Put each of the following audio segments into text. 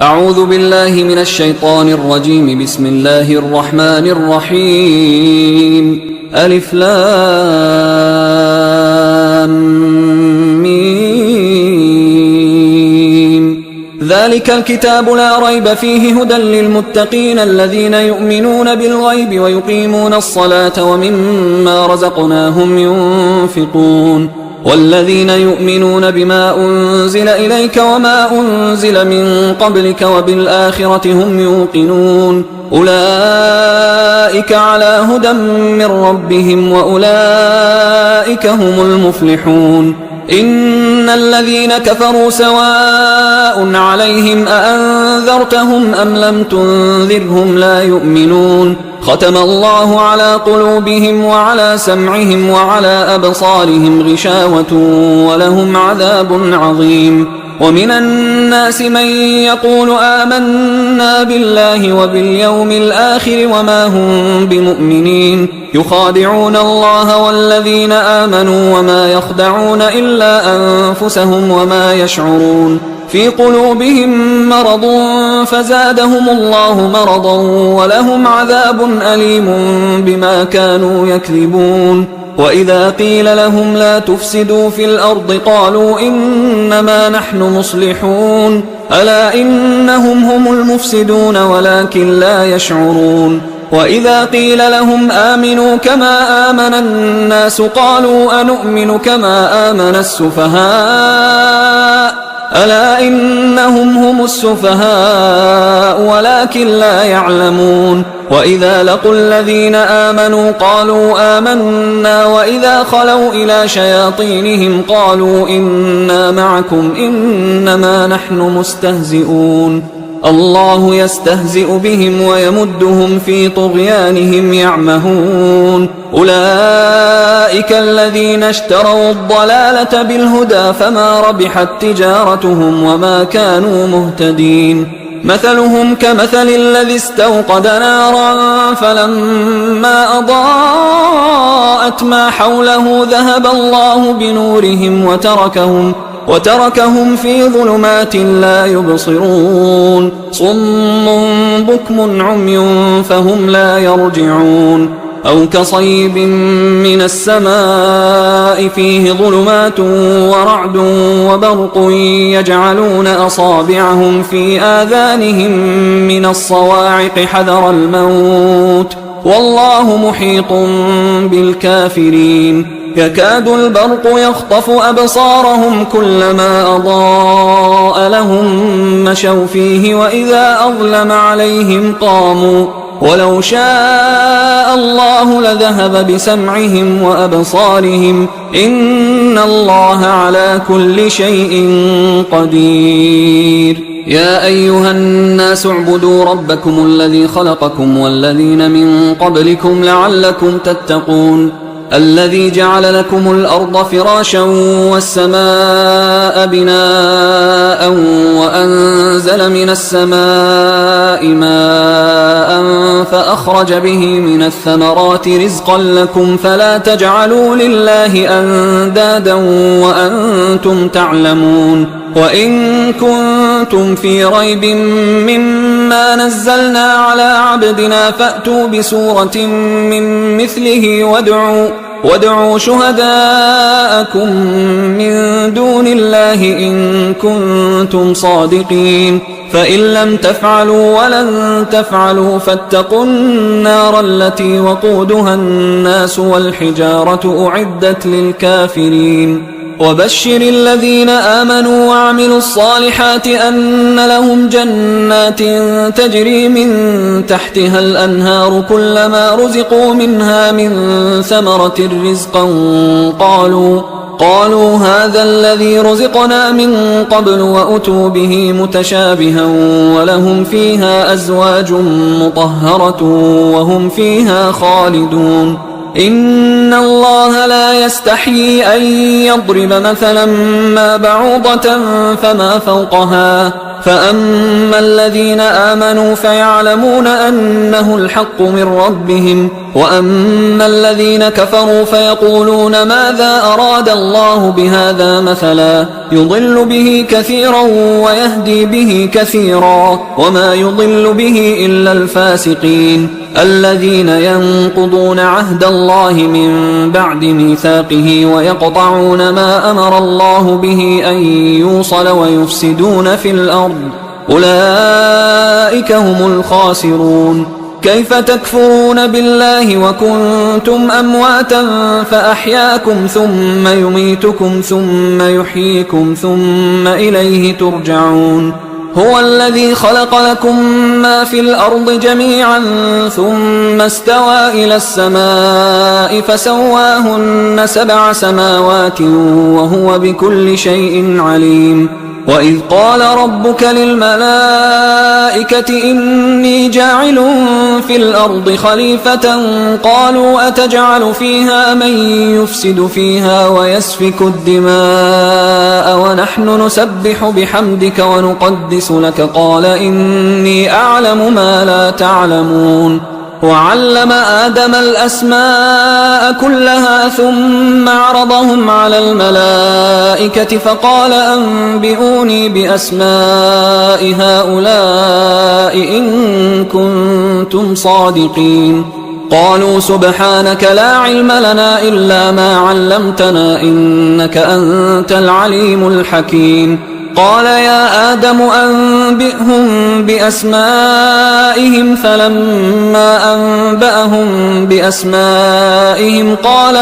أعوذ بالله من الشيطان الرجيم. بسم الله الرحمن الرحيم. ألف لام ميم. ذلك الكتاب لا ريب فيه هدى للمتقين الذين يؤمنون بالغيب ويقيمون الصلاة ومما رزقناهم ينفقون والذين يؤمنون بما أنزل إليك وما أنزل من قبلك وبالآخرة هم يوقنون أولئك على هدى من ربهم وأولئك هم المفلحون. إن الذين كفروا سواء عليهم أأنذرتهم أم لم تنذرهم لا يؤمنون ختم الله على قلوبهم وعلى سمعهم وعلى أبصارهم غشاوة ولهم عذاب عظيم. ومن الناس من يقول آمنا بالله وباليوم الآخر وما هم بمؤمنين يخادعون الله والذين آمنوا وما يخدعون إلا أنفسهم وما يشعرون في قلوبهم مرض فزادهم الله مرضا ولهم عذاب أليم بما كانوا يكذبون. وإذا قيل لهم لا تفسدوا في الأرض قالوا إنما نحن مصلحون ألا إنهم هم المفسدون ولكن لا يشعرون. وإذا قيل لهم آمنوا كما آمن الناس قالوا أنؤمن كما آمن السفهاء ألا إنهم هم السفهاء ولكن لا يعلمون. وإذا لقوا الذين آمنوا قالوا آمنا وإذا خلوا إلى شياطينهم قالوا إنا معكم إنما نحن مستهزئون الله يستهزئ بهم ويمدهم في طغيانهم يعمهون. أولئك الذين اشتروا الضلالة بالهدى فما ربحت تجارتهم وما كانوا مهتدين. مثلهم كمثل الذي استوقد نارا فلما أضاءت ما حوله ذهب الله بنورهم وتركهم في ظلمات لا يبصرون صم بكم عمي فهم لا يرجعون. أو كصيب من السماء فيه ظلمات ورعد وبرق يجعلون أصابعهم في آذانهم من الصواعق حذر الموت والله محيط بالكافرين. يكاد البرق يخطف أبصارهم كلما أضاء لهم مشوا فيه وإذا أظلم عليهم قاموا ولو شاء الله لذهب بسمعهم وأبصارهم إن الله على كل شيء قدير. يا أيها الناس اعبدوا ربكم الذي خلقكم والذين من قبلكم لعلكم تتقون الذي جعل لكم الأرض فراشا والسماء بناء وأنزل من السماء ماء فأخرج به من الثمرات رزقا لكم فلا تجعلوا لله أندادا وأنتم تعلمون. وإن كنتم في ريب مما نزلنا على عبدنا فأتوا بسورة من مثله وادعوا شهداءكم من دون الله إن كنتم صادقين فإن لم تفعلوا ولن تفعلوا فاتقوا النار التي وقودها الناس والحجارة أعدت للكافرين. وبشر الذين آمنوا وعملوا الصالحات أن لهم جنات تجري من تحتها الأنهار كلما رزقوا منها من ثمرة رزقا قالوا هذا الذي رزقنا من قبل وأتوا به متشابها ولهم فيها أزواج مطهرة وهم فيها خالدون. إن الله لا يستحيي أن يضرب مثلا ما بعوضة فما فوقها فأما الذين آمنوا فيعلمون أنه الحق من ربهم، وأما الذين كفروا فيقولون ماذا أراد الله بهذا مثلا يضل به كثيرا ويهدي به كثيرا وما يضل به إلا الفاسقين الذين ينقضون عهد الله من بعد ميثاقه ويقطعون ما أمر الله به أن يوصل ويفسدون في الأرض أولئك هم الخاسرون. كيف تكفرون بالله وكنتم أمواتا فأحياكم ثم يميتكم ثم يحييكم ثم إليه ترجعون. هو الذي خلق لكم ما في الأرض جميعا ثم استوى إلى السماء فسواهن 7 سماوات وهو بكل شيء عليم. وإذ قال ربك للملائكة إني جاعل في الأرض خليفة قالوا أتجعل فيها من يفسد فيها ويسفك الدماء ونحن نسبح بحمدك ونقدس لك قال إني أعلم ما لا تعلمون. وعلم آدم الأسماء كلها ثم عرضهم على الملائكة فقال أنبئوني بأسماء هؤلاء إن كنتم صادقين. قالوا سبحانك لا علم لنا إلا ما علمتنا إنك أنت العليم الحكيم. قال يا آدم أنبئهم بأسمائهم فلما أنبأهم بأسمائهم قال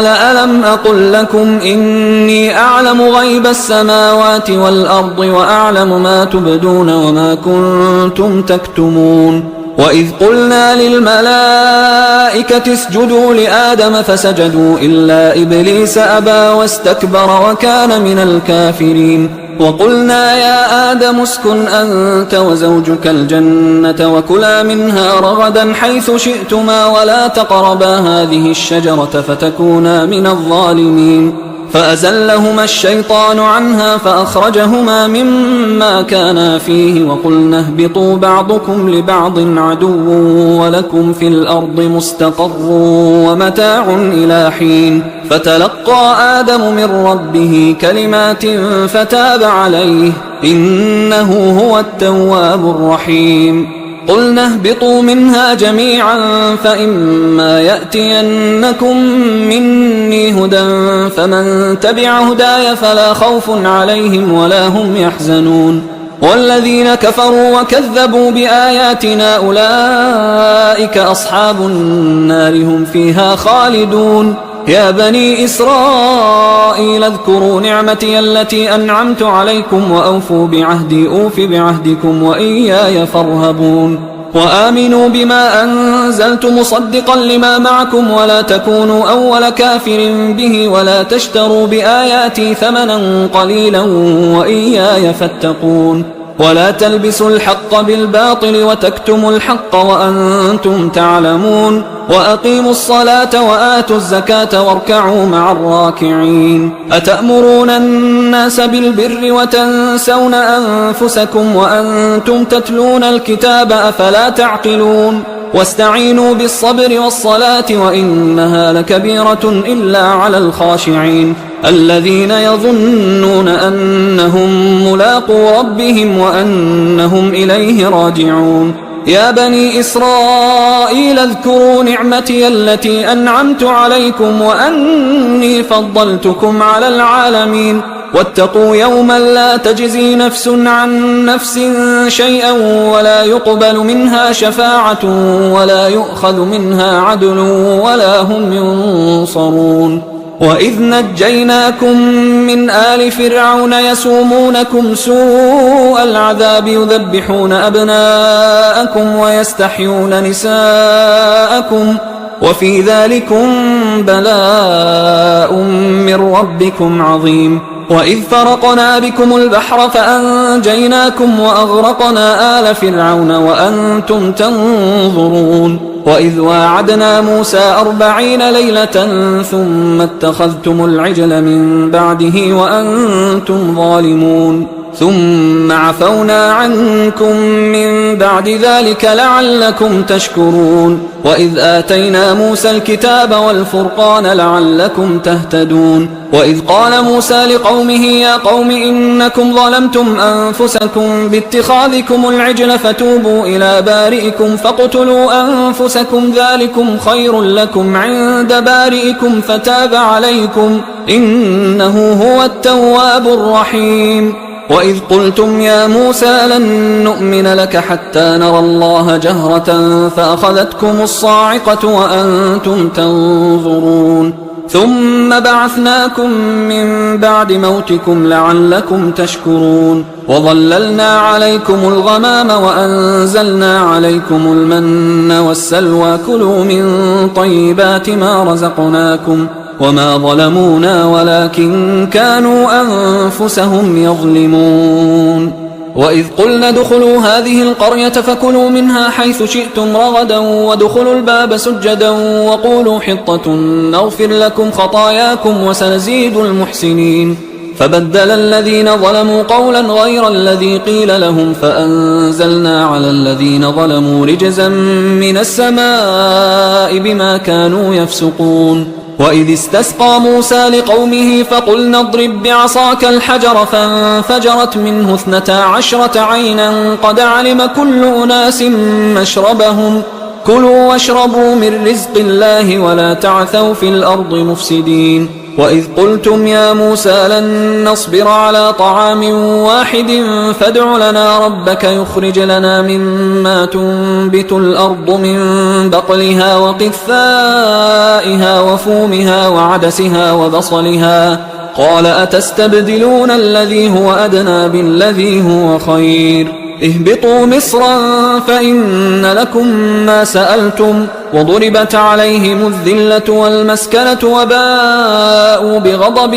ألم أقل لكم إني أعلم غيب السماوات والأرض وأعلم ما تبدون وما كنتم تكتمون. وإذ قلنا للملائكة اسجدوا لآدم فسجدوا إلا إبليس أبى واستكبر وكان من الكافرين. وقلنا يا آدم اسكن أنت وزوجك الجنة وكلا منها رغدا حيث شئتما ولا تقربا هذه الشجرة فتكونا من الظالمين. فأزلهما الشيطان عنها فأخرجهما مما كانا فيه وقلنا اهبطوا بعضكم لبعض عدو ولكم في الأرض مستقر ومتاع إلى حين. فتلقى آدم من ربه كلمات فتاب عليه إنه هو التواب الرحيم. قلنا اهبطوا منها جميعا فإما يأتينكم مني هدى فمن تبع هداي فلا خوف عليهم ولا هم يحزنون. والذين كفروا وكذبوا بآياتنا أولئك أصحاب النار هم فيها خالدون. يا بني إسرائيل اذكروا نعمتي التي أنعمت عليكم وأوفوا بعهدي أوف بعهدكم وإياي فارهبون. وآمنوا بما أنزلت مصدقا لما معكم ولا تكونوا أول كافر به ولا تشتروا بآياتي ثمنا قليلا وإياي فاتقون. ولا تلبسوا الحق بالباطل وتكتموا الحق وأنتم تعلمون. وأقيموا الصلاة وآتوا الزكاة واركعوا مع الراكعين. أتأمرون الناس بالبر وتنسون أنفسكم وأنتم تتلون الكتاب أفلا تعقلون. واستعينوا بالصبر والصلاة وإنها لكبيرة إلا على الخاشعين الذين يظنون أنهم ملاقو ربهم وأنهم إليه راجعون. يا بني إسرائيل اذكروا نعمتي التي أنعمت عليكم وأني فضلتكم على العالمين. واتقوا يوما لا تجزي نفس عن نفس شيئا ولا يقبل منها شفاعة ولا يؤخذ منها عدل ولا هم ينصرون. وإذ نجيناكم من آل فرعون يسومونكم سوء العذاب يذبحون أبناءكم ويستحيون نساءكم وفي ذلكم بلاء من ربكم عظيم. وإذ فرقنا بكم البحر فأنجيناكم وأغرقنا آل فرعون وأنتم تنظرون. وإذ واعدنا موسى 40 ليلة ثم اتخذتم العجل من بعده وأنتم ظالمون. ثم عفونا عنكم من بعد ذلك لعلكم تشكرون وإذ آتينا موسى الكتاب والفرقان لعلكم تهتدون وإذ قال موسى لقومه يا قوم إنكم ظلمتم أنفسكم باتخاذكم العجل فتوبوا إلى بارئكم فاقتلوا أنفسكم ذلكم خير لكم عند بارئكم فتاب عليكم إنه هو التواب الرحيم وإذ قلتم يا موسى لن نؤمن لك حتى نرى الله جهرة فأخذتكم الصاعقة وأنتم تنظرون ثم بعثناكم من بعد موتكم لعلكم تشكرون وظللنا عليكم الغمام وأنزلنا عليكم المن والسلوى كلوا من طيبات ما رزقناكم وما ظلمونا ولكن كانوا أنفسهم يظلمون وإذ قلنا ادخلوا هذه القرية فكلوا منها حيث شئتم رغدا وادخلوا الباب سجدا وقولوا حطة نغفر لكم خطاياكم وسنزيد المحسنين فبدل الذين ظلموا قولا غير الذي قيل لهم فأنزلنا على الذين ظلموا رجزا من السماء بما كانوا يفسقون وإذ استسقى موسى لقومه فقلنا اضرب بعصاك الحجر فانفجرت منه 12 عينا قد علم كل أناس مشربهم كلوا واشربوا من رزق الله ولا تعثوا في الأرض مفسدين وإذ قلتم يا موسى لن نصبر على طعام واحد فادع لنا ربك يخرج لنا مما تنبت الأرض من بقلها وقثائها وفومها وعدسها وبصلها قال أتستبدلون الذي هو أدنى بالذي هو خير اهبطوا مصرا فإن لكم ما سألتم وضربت عليهم الذلة والمسكنة وباءوا بغضب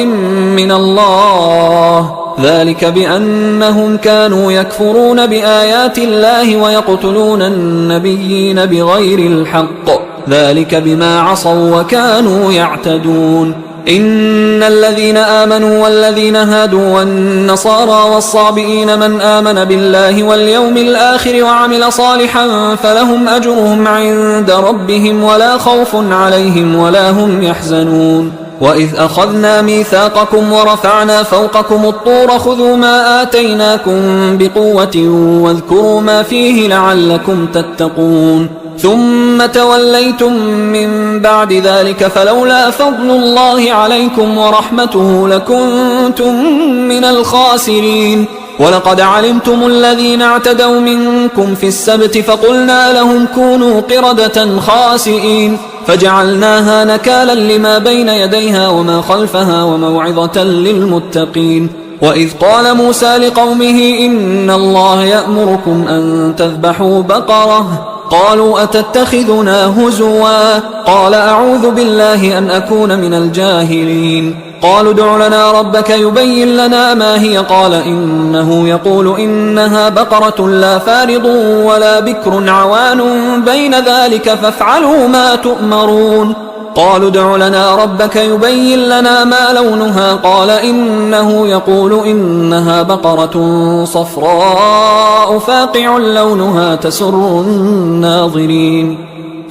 من الله ذلك بأنهم كانوا يكفرون بآيات الله ويقتلون النبيين بغير الحق ذلك بما عصوا وكانوا يعتدون إن الذين آمنوا والذين هادوا والنصارى والصابئين من آمن بالله واليوم الآخر وعمل صالحا فلهم أجرهم عند ربهم ولا خوف عليهم ولا هم يحزنون وإذ أخذنا ميثاقكم ورفعنا فوقكم الطور خذوا ما آتيناكم بقوة واذكروا ما فيه لعلكم تتقون ثم توليتم من بعد ذلك فلولا فضل الله عليكم ورحمته لكنتم من الخاسرين ولقد علمتم الذين اعتدوا منكم في السبت فقلنا لهم كونوا قردة خاسئين فجعلناها نكالا لما بين يديها وما خلفها وموعظة للمتقين وإذ قال موسى لقومه إن الله يأمركم أن تذبحوا بقرة قالوا أتتخذنا هزوا قال أعوذ بالله أن أكون من الجاهلين قالوا ادع لنا ربك يبين لنا ما هي قال إنه يقول إنها بقرة لا فارض ولا بكر عوان بين ذلك فافعلوا ما تؤمرون قالوا ادع لنا ربك يبين لنا ما لونها قال إنه يقول إنها بقرة صفراء فاقع لونها تسر الناظرين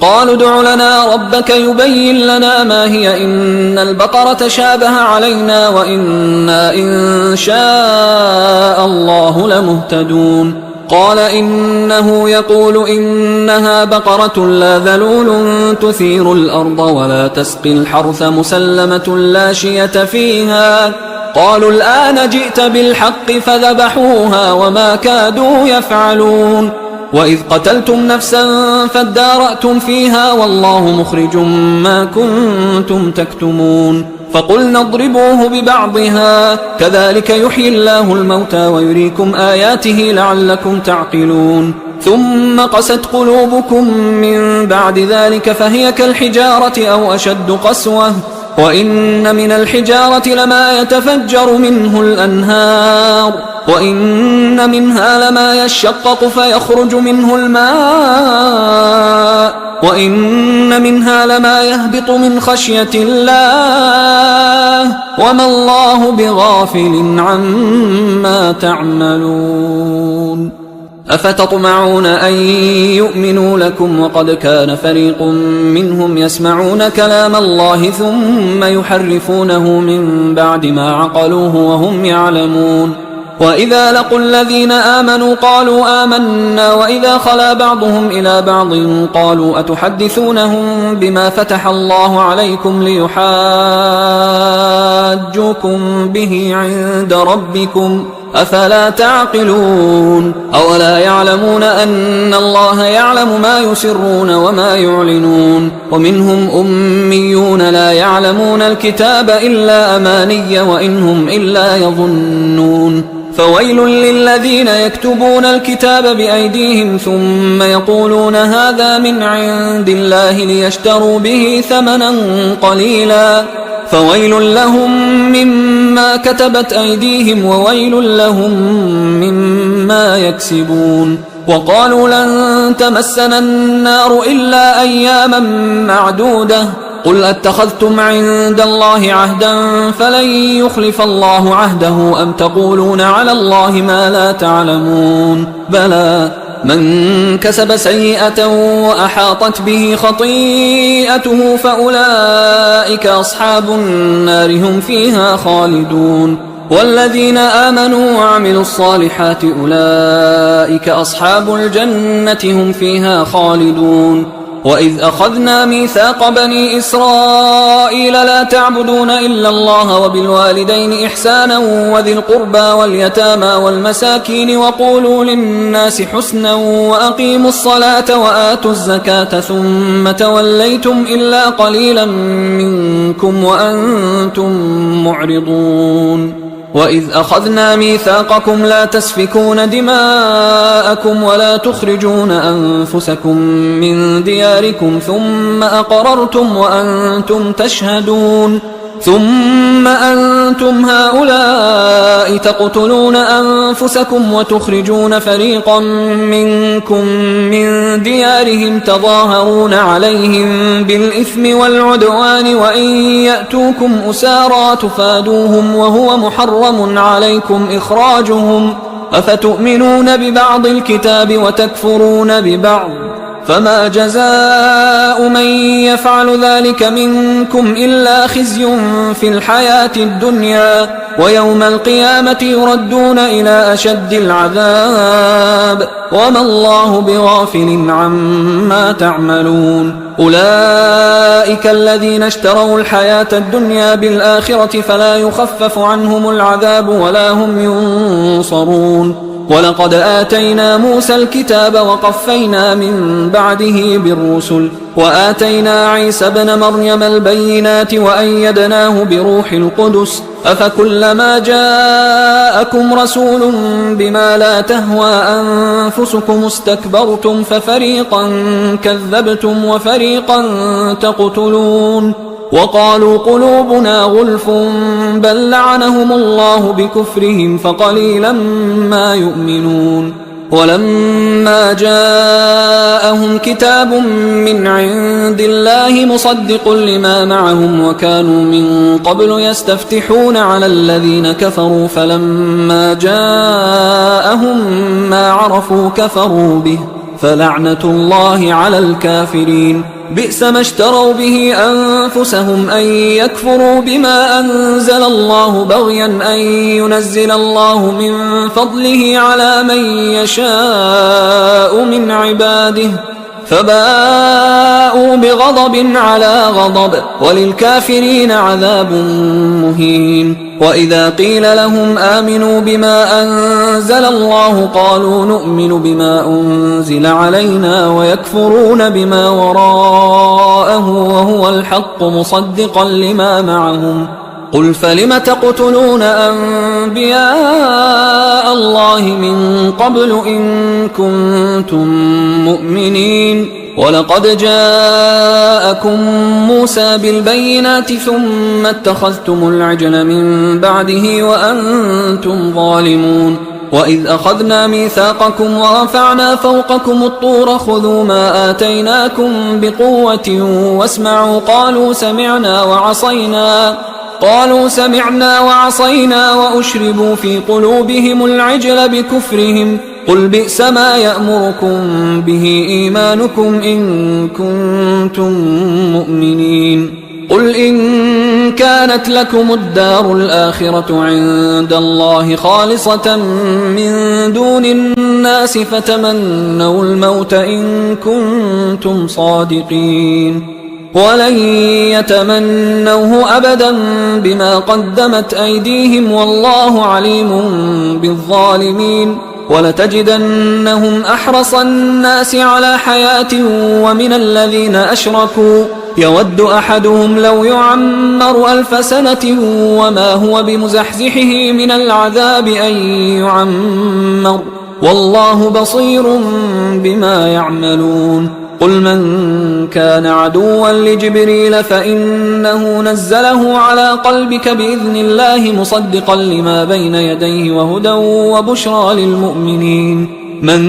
قالوا ادع لنا ربك يبين لنا ما هي إن البقرة شابه علينا وإنا إن شاء الله لمهتدون قال إنه يقول إنها بقرة لا ذلول تثير الأرض ولا تسقي الحرث مسلمة لا شية فيها قالوا الآن جئت بالحق فذبحوها وما كادوا يفعلون وإذ قتلتم نفسا فادارأتم فيها والله مخرج ما كنتم تكتمون فقلنا اضربوه ببعضها كذلك يحيي الله الموتى ويريكم آياته لعلكم تعقلون ثم قست قلوبكم من بعد ذلك فهي كالحجارة أو أشد قسوة وإن من الحجارة لما يتفجر منه الأنهار وإن منها لما يشقق فيخرج منه الماء وإن منها لما يهبط من خشية الله وما الله بغافل عما تعملون أفتطمعون أن يؤمنوا لكم وقد كان فريق منهم يسمعون كلام الله ثم يحرفونه من بعد ما عقلوه وهم يعلمون وإذا لقوا الذين آمنوا قالوا آمنا وإذا خلا بعضهم إلى بعض قالوا أتحدثونهم بما فتح الله عليكم ليحاجوكم به عند ربكم أفلا تعقلون أولا يعلمون أن الله يعلم ما يسرون وما يعلنون ومنهم أميون لا يعلمون الكتاب إلا أماني وإنهم إلا يظنون فويل للذين يكتبون الكتاب بأيديهم ثم يقولون هذا من عند الله ليشتروا به ثمنا قليلا فويل لهم مما كتبت أيديهم وويل لهم مما يكسبون وقالوا لن تمسنا النار إلا أياما معدودة قل أتخذتم عند الله عهدا فلن يخلف الله عهده أم تقولون على الله ما لا تعلمون بلى من كسب سيئة وأحاطت به خطيئته فأولئك أصحاب النار هم فيها خالدون والذين آمنوا وعملوا الصالحات أولئك أصحاب الجنة هم فيها خالدون وإذ أخذنا ميثاق بني إسرائيل لا تعبدون إلا الله وبالوالدين إحسانا وذي القربى واليتامى والمساكين وقولوا للناس حسنا وأقيموا الصلاة وآتوا الزكاة ثم توليتم إلا قليلا منكم وأنتم معرضون وإذ أخذنا ميثاقكم لا تسفكون دماءكم ولا تخرجون أنفسكم من دياركم ثم أقررتم وأنتم تشهدون ثم أنتم هؤلاء تقتلون أنفسكم وتخرجون فريقا منكم من ديارهم تظاهرون عليهم بالإثم والعدوان وإن يأتوكم أسارى تفادوهم وهو محرم عليكم إخراجهم أفتؤمنون ببعض الكتاب وتكفرون ببعض فما جزاء من يفعل ذلك منكم إلا خزي في الحياة الدنيا ويوم القيامة يردون إلى أشد العذاب وما الله بغافل عما تعملون أولئك الذين اشتروا الحياة الدنيا بالآخرة فلا يخفف عنهم العذاب ولا هم ينصرون ولقد آتينا موسى الكتاب وقفينا من بعده بالرسل وآتينا عيسى ابن مريم البينات وأيدناه بروح القدس أفكلما جاءكم رسول بما لا تهوى أنفسكم استكبرتم ففريقا كذبتم وفريقا تقتلون وقالوا قلوبنا غلف بل لعنهم الله بكفرهم فقليلا ما يؤمنون ولما جاءهم كتاب من عند الله مصدق لما معهم وكانوا من قبل يستفتحون على الذين كفروا فلما جاءهم ما عرفوا كفروا به فلعنة الله على الكافرين بئس ما اشتروا به أنفسهم أن يكفروا بما أنزل الله بغيا أن ينزل الله من فضله على من يشاء من عباده فباءوا بغضب على غضب وللكافرين عذاب مهين وإذا قيل لهم آمنوا بما أنزل الله قالوا نؤمن بما أنزل علينا ويكفرون بما وراءه وهو الحق مصدقا لما معهم قل فلم تقتلون أنبياء الله من قبل إن كنتم مؤمنين ولقد جاءكم موسى بالبينات ثم اتخذتم العجل من بعده وأنتم ظالمون وإذ أخذنا ميثاقكم ورفعنا فوقكم الطور خذوا ما آتيناكم بقوة واسمعوا قالوا سمعنا وعصينا وأشربوا في قلوبهم العجل بكفرهم قل بئس ما يأمركم به إيمانكم إن كنتم مؤمنين قل إن كانت لكم الدار الآخرة عند الله خالصة من دون الناس فتمنوا الموت إن كنتم صادقين ولن يتمنوه أبدا بما قدمت أيديهم والله عليم بالظالمين ولتجدنهم أحرص الناس على حياة ومن الذين أشركوا يود أحدهم لو يعمر 1000 سنة وما هو بمزحزحه من العذاب أن يعمر والله بصير بما يعملون قل من كان عدوا لجبريل فإنه نزله على قلبك بإذن الله مصدقا لما بين يديه وهدى وبشرى للمؤمنين من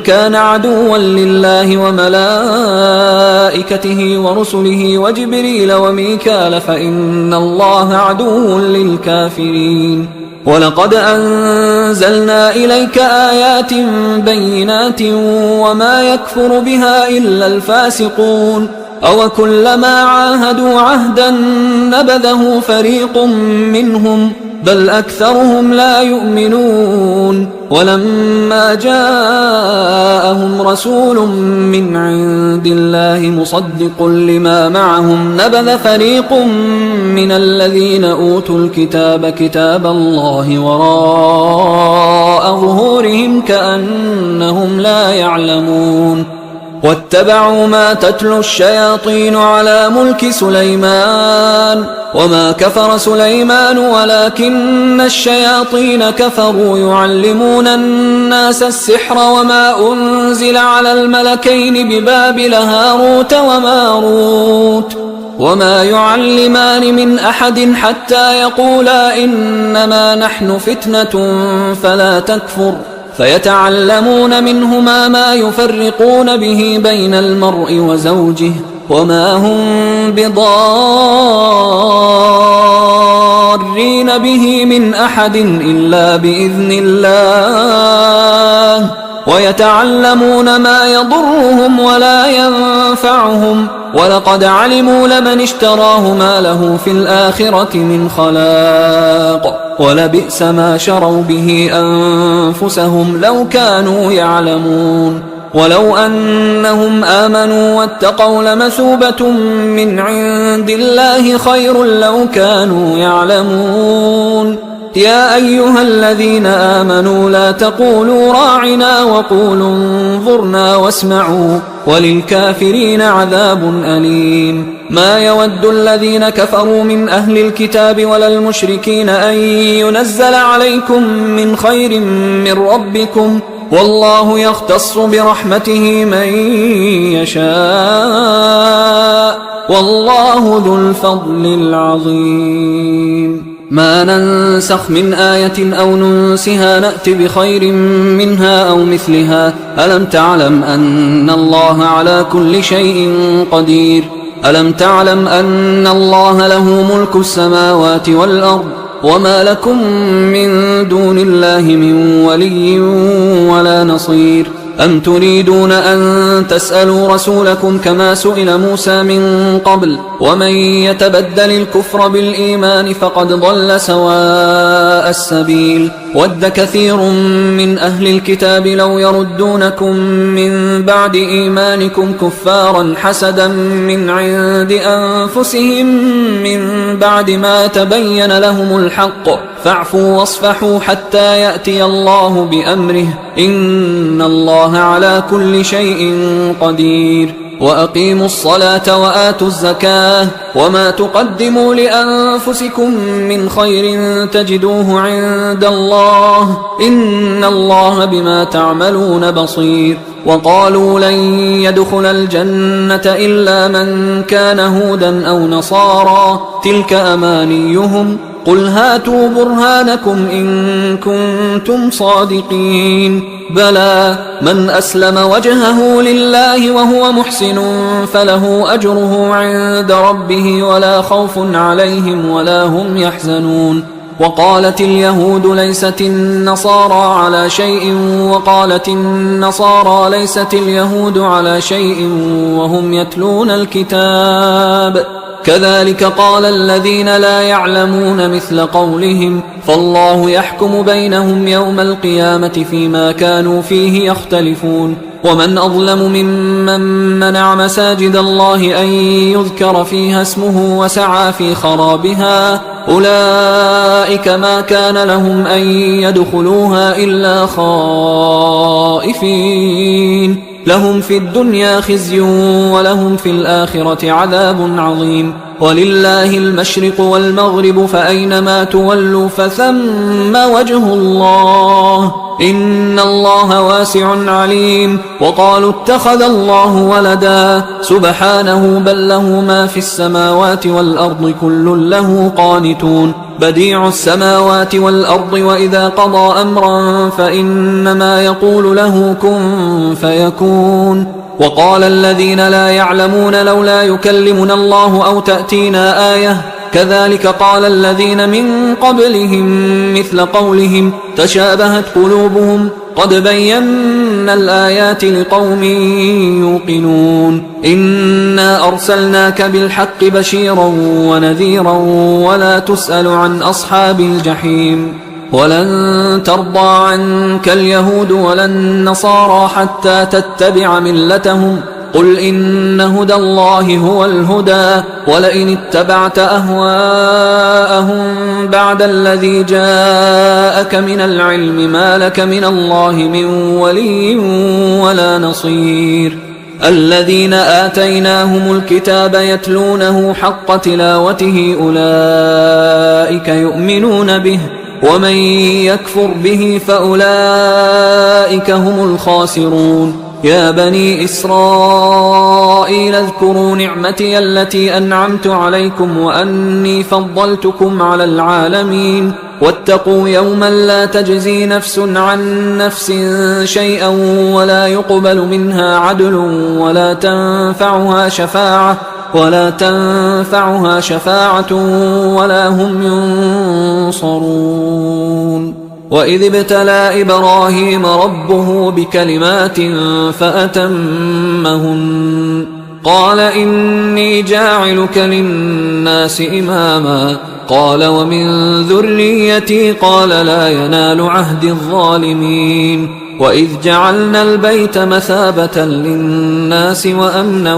كان عدوا لله وملائكته ورسله وجبريل وميكال فإن الله عدو للكافرين ولقد أنزلنا إليك آيات بينات وما يكفر بها إلا الفاسقون أو كلما عاهدوا عهدا نبذه فريق منهم بل أكثرهم لا يؤمنون ولما جاءهم رسول من عند الله مصدق لما معهم نبذ فريق من الذين أوتوا الكتاب كتاب الله وراء ظهورهم كأنهم لا يعلمون واتبعوا ما تتلو الشياطين على ملك سليمان وما كفر سليمان ولكن الشياطين كفروا يعلمون الناس السحر وما أنزل على الملكين ببابل هاروت وماروت وما يعلمان من أحد حتى يقولا إنما نحن فتنة فلا تكفر فيتعلمون منهما ما يفرقون به بين المرء وزوجه وما هم بضارين به من أحد إلا بإذن الله ويتعلمون ما يضرهم ولا ينفعهم ولقد علموا لمن اشتراه ما له في الآخرة من خلاق ولبئس ما شروا به أنفسهم لو كانوا يعلمون ولو أنهم آمنوا واتقوا لمثوبة من عند الله خير لو كانوا يعلمون يا أيها الذين آمنوا لا تقولوا راعنا وقولوا انظرنا واسمعوا وللكافرين عذاب أليم ما يود الذين كفروا من أهل الكتاب ولا المشركين أن ينزل عليكم من خير من ربكم والله يختص برحمته من يشاء والله ذو الفضل العظيم ما ننسخ من آية أو ننسها نأت بخير منها أو مثلها ألم تعلم أن الله على كل شيء قدير ألم تعلم أن الله له ملك السماوات والأرض وما لكم من دون الله من ولي ولا نصير أم تريدون أن تسألوا رسولكم كما سئل موسى من قبل ومن يتبدل الكفر بالإيمان فقد ضل سواء السبيل ود كثير من أهل الكتاب لو يردونكم من بعد إيمانكم كفارا حسدا من عند أنفسهم من بعد ما تبين لهم الحق فاعفوا واصفحوا حتى يأتي الله بأمره إن الله على كل شيء قدير وأقيموا الصلاة وآتوا الزكاة وما تقدموا لأنفسكم من خير تجدوه عند الله إن الله بما تعملون بصير وقالوا لن يدخل الجنة إلا من كان هودا أو نصارى تلك أمانيهم قل هاتوا برهانكم إن كنتم صادقين بلى من أسلم وجهه لله وهو محسن فله أجره عند ربه ولا خوف عليهم ولا هم يحزنون وقالت اليهود ليست النصارى على شيء وقالت النصارى ليست اليهود على شيء وهم يتلون الكتاب كذلك قال الذين لا يعلمون مثل قولهم فالله يحكم بينهم يوم القيامة فيما كانوا فيه يختلفون ومن أظلم ممن منع مساجد الله أن يذكر فيها اسمه وسعى في خرابها أولئك ما كان لهم أن يدخلوها إلا خائفين لهم في الدنيا خزي ولهم في الآخرة عذاب عظيم ولله المشرق والمغرب فأينما تولوا فثم وجه الله إن الله واسع عليم وقالوا اتخذ الله ولدا سبحانه بل له ما في السماوات والأرض كل له قانتون بديع السماوات والأرض وإذا قضى أمرا فإنما يقول له كن فيكون وقال الذين لا يعلمون لولا يكلمنا الله أو تأتينا آية كذلك قال الذين من قبلهم مثل قولهم تشابهت قلوبهم قد بينا الآيات لقوم يوقنون إنا أرسلناك بالحق بشيرا ونذيرا ولا تسأل عن أصحاب الجحيم ولن ترضى عنك اليهود ولا النصارى حتى تتبع ملتهم قل إن هدى الله هو الهدى ولئن اتبعت أهواءهم بعد الذي جاءك من العلم ما لك من الله من ولي ولا نصير الذين آتيناهم الكتاب يتلونه حق تلاوته أولئك يؤمنون به ومن يكفر به فأولئك هم الخاسرون يا بني إسرائيل اذكروا نعمتي التي أنعمت عليكم وأني فضلتكم على العالمين واتقوا يوما لا تجزي نفس عن نفس شيئا ولا يقبل منها عدل ولا تنفعها شفاعة ولا هم ينصرون وإذ ابتلى إبراهيم ربه بكلمات فأتمهن قال إني جاعلك للناس إماما قال ومن ذريتي قال لا ينال عهد الظالمين وإذ جعلنا البيت مثابة للناس وأمنا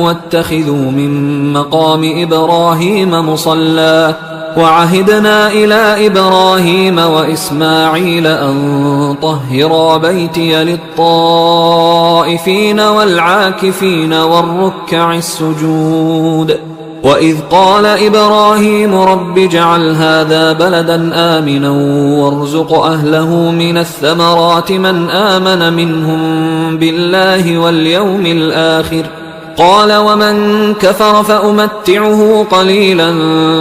واتخذوا من مقام إبراهيم مصلى وعهدنا إلى إبراهيم وإسماعيل أن طهرا بيتي للطائفين والعاكفين والركع السجود وإذ قال إبراهيم رب اجعل هذا بلدا آمنا وارزق أهله من الثمرات من آمن منهم بالله واليوم الآخر قال ومن كفر فأمتعه قليلا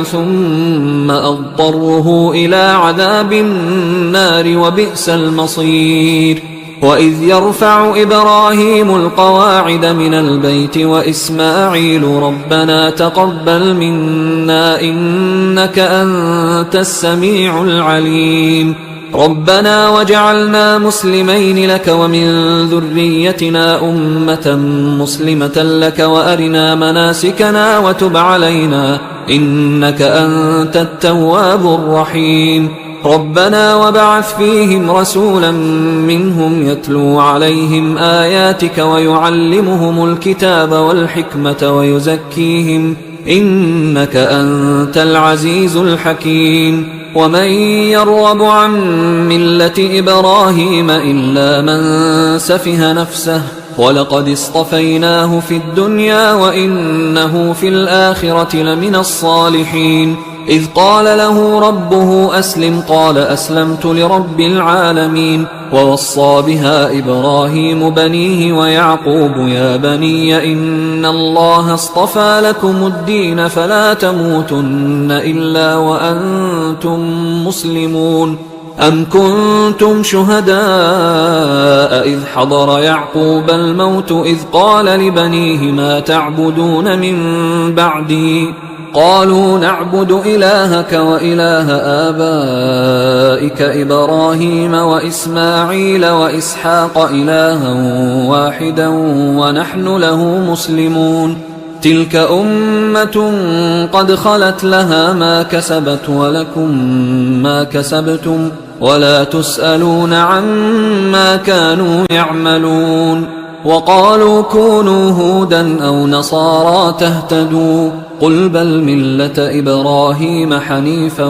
ثم أضطره إلى عذاب النار وبئس المصير وإذ يرفع إبراهيم القواعد من البيت وإسماعيل ربنا تقبل منا إنك أنت السميع العليم ربنا وجعلنا مسلمين لك ومن ذريتنا أمة مسلمة لك وأرنا مناسكنا وتب علينا إنك أنت التواب الرحيم ربنا وبعث فيهم رسولا منهم يتلو عليهم آياتك ويعلمهم الكتاب والحكمة ويزكيهم إنك أنت العزيز الحكيم ومن يرغب عن ملة إبراهيم إلا من سفه نفسه ولقد اصطفيناه في الدنيا وإنه في الآخرة لمن الصالحين إذ قال له ربه أسلم قال أسلمت لرب العالمين. ووصى بها إبراهيم بنيه ويعقوب يا بني إن الله اصطفى لكم الدين فلا تموتن إلا وأنتم مسلمون. أم كنتم شهداء إذ حضر يعقوب الموت إذ قال لبنيه ما تعبدون من بعدي قالوا نعبد إلهك وإله آبائك إبراهيم وإسماعيل وإسحاق إلها واحدا ونحن له مسلمون. تلك أمة قد خلت لها ما كسبت ولكم ما كسبتم ولا تسألون عما كانوا يعملون. وقالوا كونوا هودا أو نصارى تهتدوا قل بل ملة إبراهيم حنيفا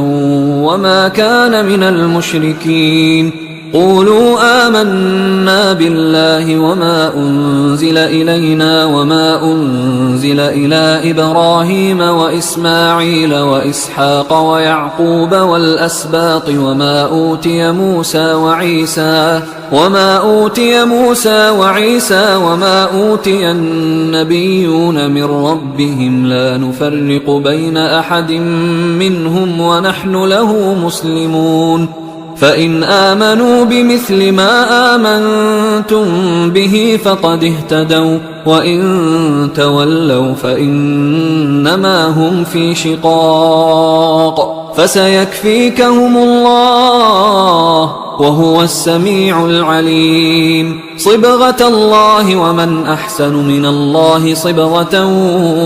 وما كان من المشركين. قولوا آمنا بالله وما أنزل إلينا وما أنزل إلى إبراهيم وإسماعيل وإسحاق ويعقوب والأسباط وما أوتي موسى وعيسى وما أوتي النبيون من ربهم لا نفرق بين أحد منهم ونحن له مسلمون. فإن آمنوا بمثل ما آمنتم به فقد اهتدوا وإن تولوا فإنما هم في شقاق فسيكفيكهم الله وهو السميع العليم. صبغة الله ومن أحسن من الله صبغة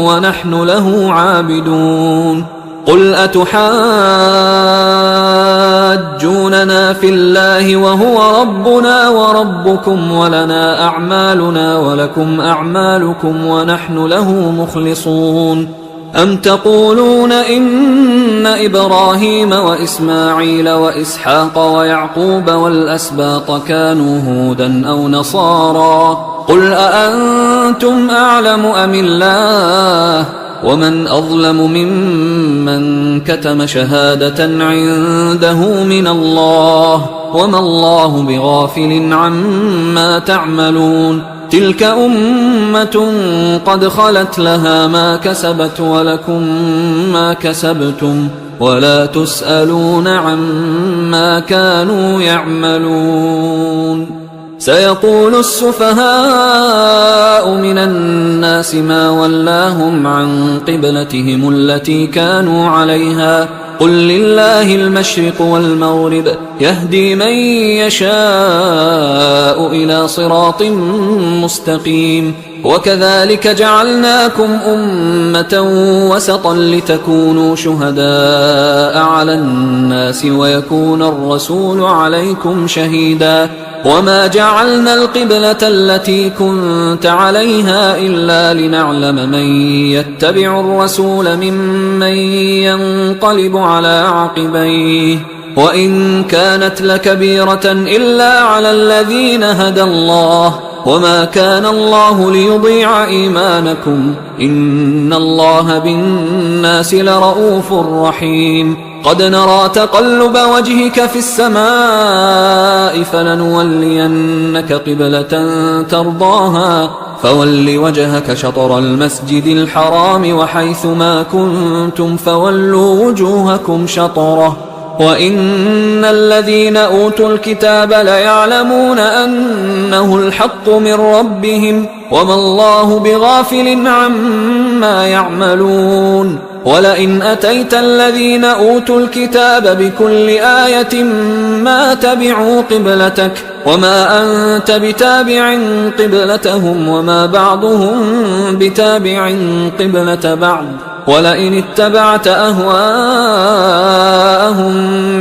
ونحن له عابدون. قل أتحاجوننا في الله وهو ربنا وربكم ولنا أعمالنا ولكم أعمالكم ونحن له مخلصون. أم تقولون إن إبراهيم وإسماعيل وإسحاق ويعقوب والأسباط كانوا هودا أو نصارى قل أأنتم أعلم أم الله ومن أظلم ممن كتم شهادة عنده من الله وما الله بغافل عما تعملون. تلك أمة قد خلت لها ما كسبت ولكم ما كسبتم ولا تسألون عما كانوا يعملون. سيقول السفهاء من الناس ما ولاهم عن قبلتهم التي كانوا عليها قل لله المشرق والمغرب يهدي من يشاء إلى صراط مستقيم. وكذلك جعلناكم أمة وسطا لتكونوا شهداء على الناس ويكون الرسول عليكم شهيدا. وما جعلنا القبلة التي كنت عليها إلا لنعلم من يتبع الرسول ممن ينقلب على عقبيه وإن كانت لكبيرة إلا على الذين هدى الله وما كان الله ليضيع إيمانكم إن الله بالناس لرؤوف رحيم. قد نرى تقلب وجهك في السماء فلنولينك قبلة ترضاها فول وجهك شطر المسجد الحرام وحيث ما كنتم فولوا وجوهكم شطره وإن الذين أوتوا الكتاب ليعلمون أنه الحق من ربهم وما الله بغافل عما يعملون. ولئن أتيت الذين أوتوا الكتاب بكل آية ما تبعوا قبلتك وما أنت بتابع قبلتهم وما بعضهم بتابع قبلة بعض ولئن اتبعت أهواءهم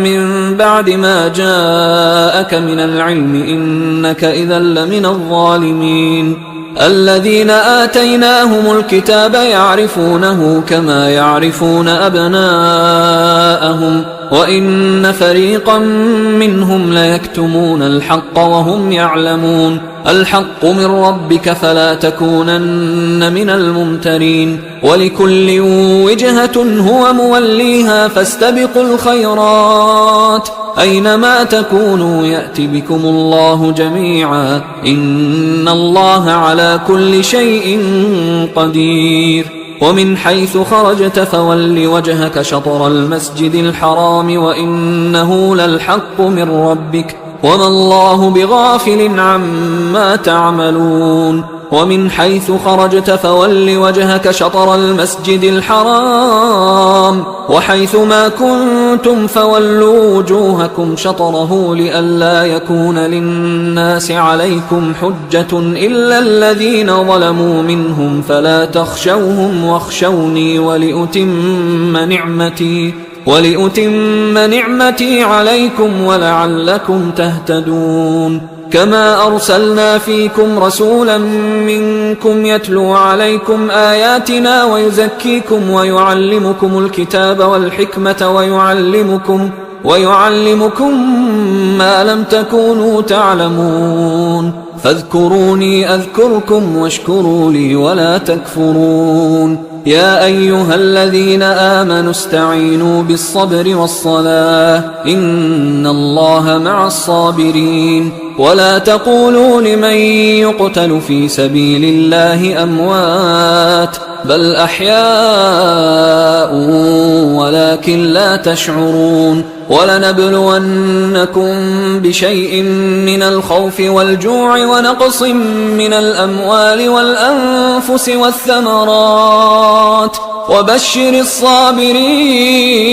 من بعد ما جاءك من العلم إنك إذا لمن الظالمين. الذين آتيناهم الكتاب يعرفونه كما يعرفون أبناءهم وإن فريقا منهم ليكتمون الحق وهم يعلمون. الحق من ربك فلا تكونن من الممترين ولكل وجهة هو موليها فاستبقوا الخيرات أينما تكونوا يأت بكم الله جميعا إن الله على كل شيء قدير ومن حيث خرجت فول وجهك شطر المسجد الحرام وإنه للحق من ربك وما الله بغافل عما تعملون ومن حيث خرجت فول وجهك شطر المسجد الحرام وحيث ما كنتم فولوا وجوهكم شطره لئلا يكون للناس عليكم حجة إلا الذين ظلموا منهم فلا تخشوهم واخشوني ولأتم نعمتي عليكم ولعلكم تهتدون كما أرسلنا فيكم رسولا منكم يتلو عليكم آياتنا ويزكيكم ويعلمكم الكتاب والحكمة ويعلمكم ما لم تكونوا تعلمون فاذكروني أذكركم واشكروا لي ولا تكفرون يا أيها الذين آمنوا استعينوا بالصبر والصلاة إن الله مع الصابرين ولا تقولوا لمن يقتل في سبيل الله أموات بل أحياء ولكن لا تشعرون ولنبلونكم بشيء من الخوف والجوع ونقص من الأموال والأنفس والثمرات وبشر الصابرين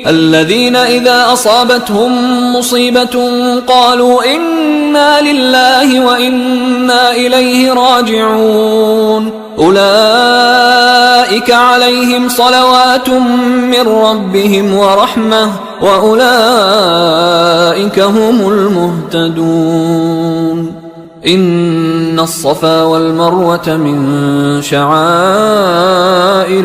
الذين إذا أصابتهم مصيبة قالوا إنا لله وإنا إليه راجعون أولئك عليهم صلوات من ربهم ورحمة وأولئك هم المهتدون إن الصفا والمروة من شعائر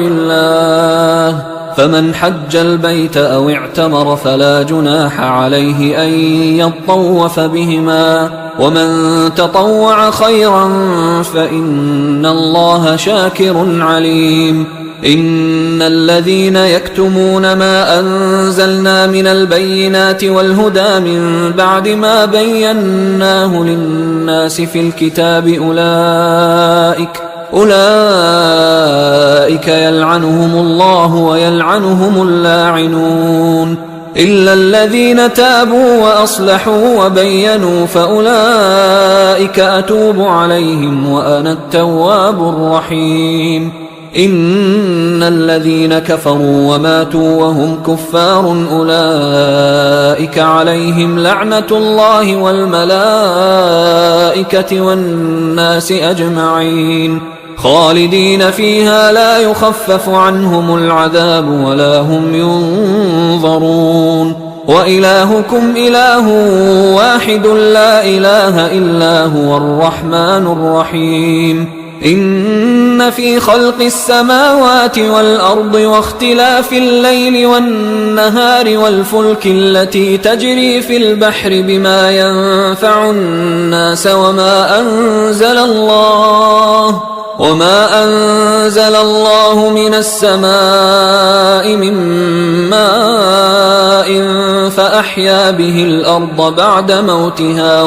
الله فمن حج البيت أو اعتمر فلا جناح عليه أن يطوف بهما ومن تطوع خيرا فإن الله شاكر عليم إن الذين يكتمون ما أنزلنا من البينات والهدى من بعد ما بيناه للناس في الكتاب أولئك يلعنهم الله ويلعنهم اللاعنون إلا الذين تابوا وأصلحوا وبينوا فأولئك أتوب عليهم وأنا التواب الرحيم إن الذين كفروا وماتوا وهم كفار أولئك عليهم لعنة الله والملائكة والناس أجمعين خالدين فيها لا يخفف عنهم العذاب ولا هم ينظرون وإلهكم إله واحد لا إله إلا هو الرحمن الرحيم إن في خلق السماوات والأرض واختلاف الليل والنهار والفلك التي تجري في البحر بما ينفع الناس وما أنزل الله من السماء من ماء فأحيا به الأرض بعد موتها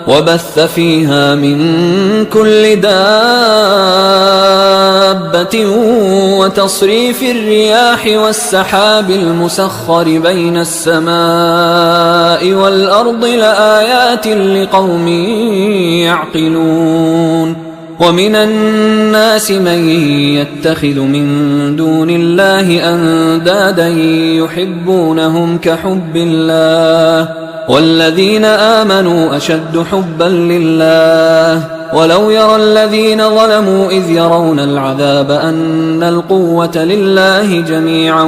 وبث فيها من كل دابة وتصريف الرياح والسحاب المسخر بين السماء والأرض لآيات لقوم يعقلون ومن الناس من يتخذ من دون الله أندادا يحبونهم كحب الله والذين آمنوا أشد حبا لله ولو يرى الذين ظلموا إذ يرون العذاب أن القوة لله جميعا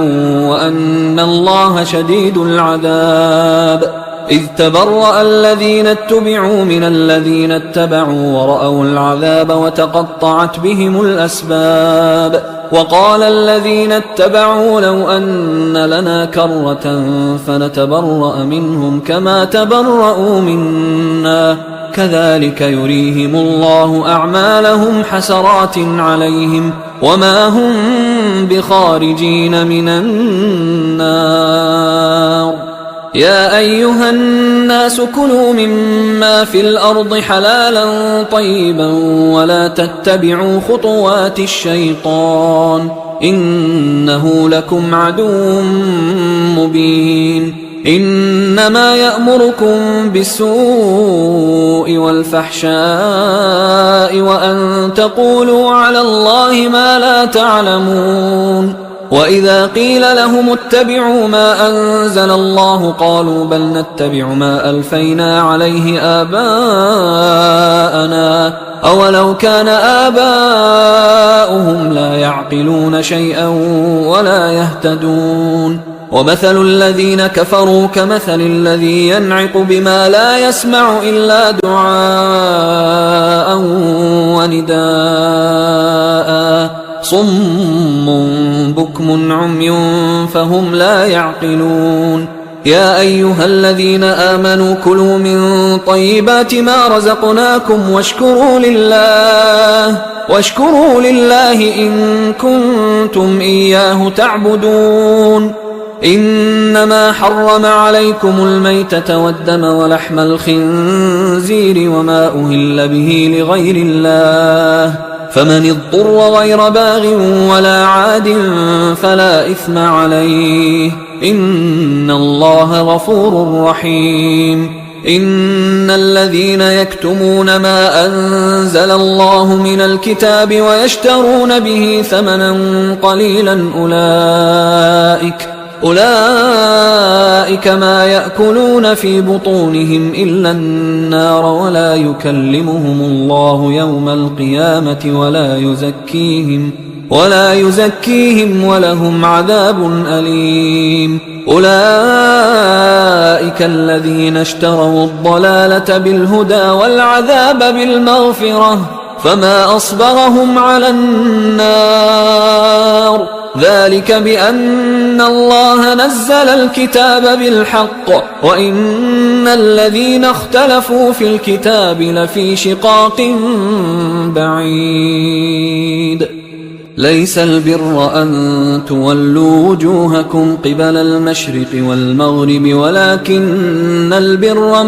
وأن الله شديد العذاب إذ تبرأ الذين اتبعوا من الذين اتبعوا ورأوا العذاب وتقطعت بهم الأسباب وقال الذين اتبعوا لو أن لنا كرة فنتبرأ منهم كما تبرؤوا منا كذلك يريهم الله أعمالهم حسرات عليهم وما هم بخارجين من النار. يا أيها الناس كلوا مما في الأرض حلالا طيبا ولا تتبعوا خطوات الشيطان إنه لكم عدو مبين. إنما يأمركم بالسوء والفحشاء وأن تقولوا على الله ما لا تعلمون. وإذا قيل لهم اتبعوا ما أنزل الله قالوا بل نتبع ما ألفينا عليه آباءنا أولو كان آباؤهم لا يعقلون شيئا ولا يهتدون. ومثل الذين كفروا كمثل الذي ينعق بما لا يسمع إلا دعاء ونداء صم بكم عمي فهم لا يعقلون. يا أيها الذين آمنوا كلوا من طيبات ما رزقناكم واشكروا لله إن كنتم إياه تعبدون. إنما حرم عليكم الميتة والدم ولحم الخنزير وما أهل به لغير الله فمن اضطر غير باغ ولا عاد فلا إثم عليه إن الله غفور رحيم. إن الذين يكتمون ما أنزل الله من الكتاب ويشترون به ثمنا قليلا أولئك ما يأكلون في بطونهم إلا النار ولا يكلمهم الله يوم القيامة ولا يزكيهم ولهم عذاب أليم. أولئك الذين اشتروا الضلالة بالهدى والعذاب بالمغفرة فما أصبرهم على النار ذلك بأن الله نزل الكتاب بالحق وإن الذين اختلفوا في الكتاب لفي شقاق بعيد. ليس البر أن تولوا وجوهكم قبل المشرق والمغرب ولكن البر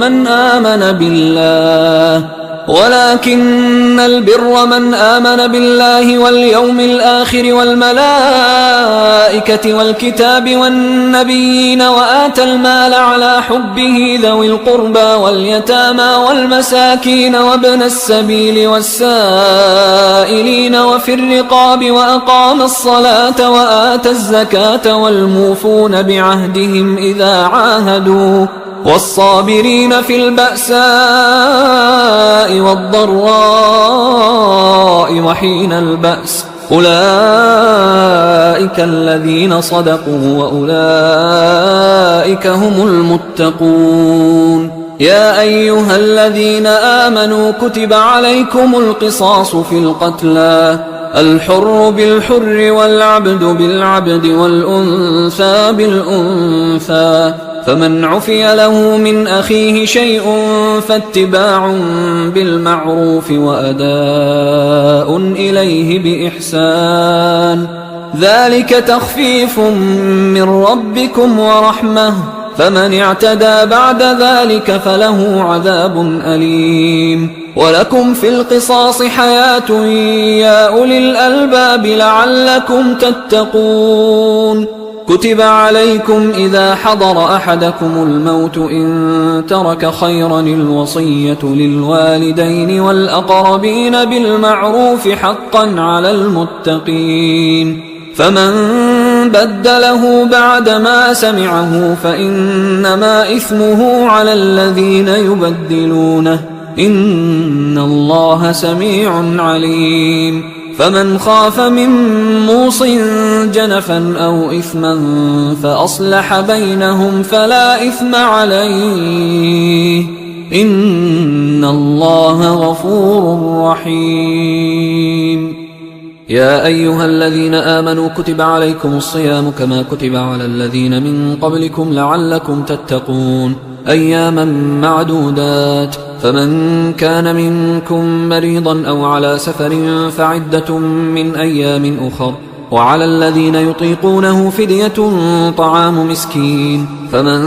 من آمن بالله واليوم الآخر والملائكة والكتاب والنبيين وآتى المال على حبه ذوي القربى واليتامى والمساكين وابن السبيل والسائلين وفي الرقاب وأقام الصلاة وآتى الزكاة والموفون بعهدهم إذا عاهدوا والصابرين في البأساء والضراء وحين البأس أولئك الذين صدقوا وأولئك هم المتقون. يا أيها الذين آمنوا كتب عليكم القصاص في القتلى الحر بالحر والعبد بالعبد والأنثى بالأنثى فمن عفي له من أخيه شيء فاتباع بالمعروف وأداء إليه بإحسان ذلك تخفيف من ربكم ورحمة فمن اعتدى بعد ذلك فله عذاب أليم. ولكم في القصاص حياة يا أولي الألباب لعلكم تتقون. كتب عليكم إذا حضر أحدكم الموت إن ترك خيرا الوصية للوالدين والأقربين بالمعروف حقا على المتقين فمن بدله بعدما سمعه فإنما إثمه على الذين يبدلونه إن الله سميع عليم. فمن خاف من موص جنفا أو إثما فأصلح بينهم فلا إثم عليه إن الله غفور رحيم. يا أيها الذين آمنوا كتب عليكم الصيام كما كتب على الذين من قبلكم لعلكم تتقون أياما معدودات فمن كان منكم مريضا أو على سفر فعدة من أيام أخر وعلى الذين يطيقونه فدية طعام مسكين فمن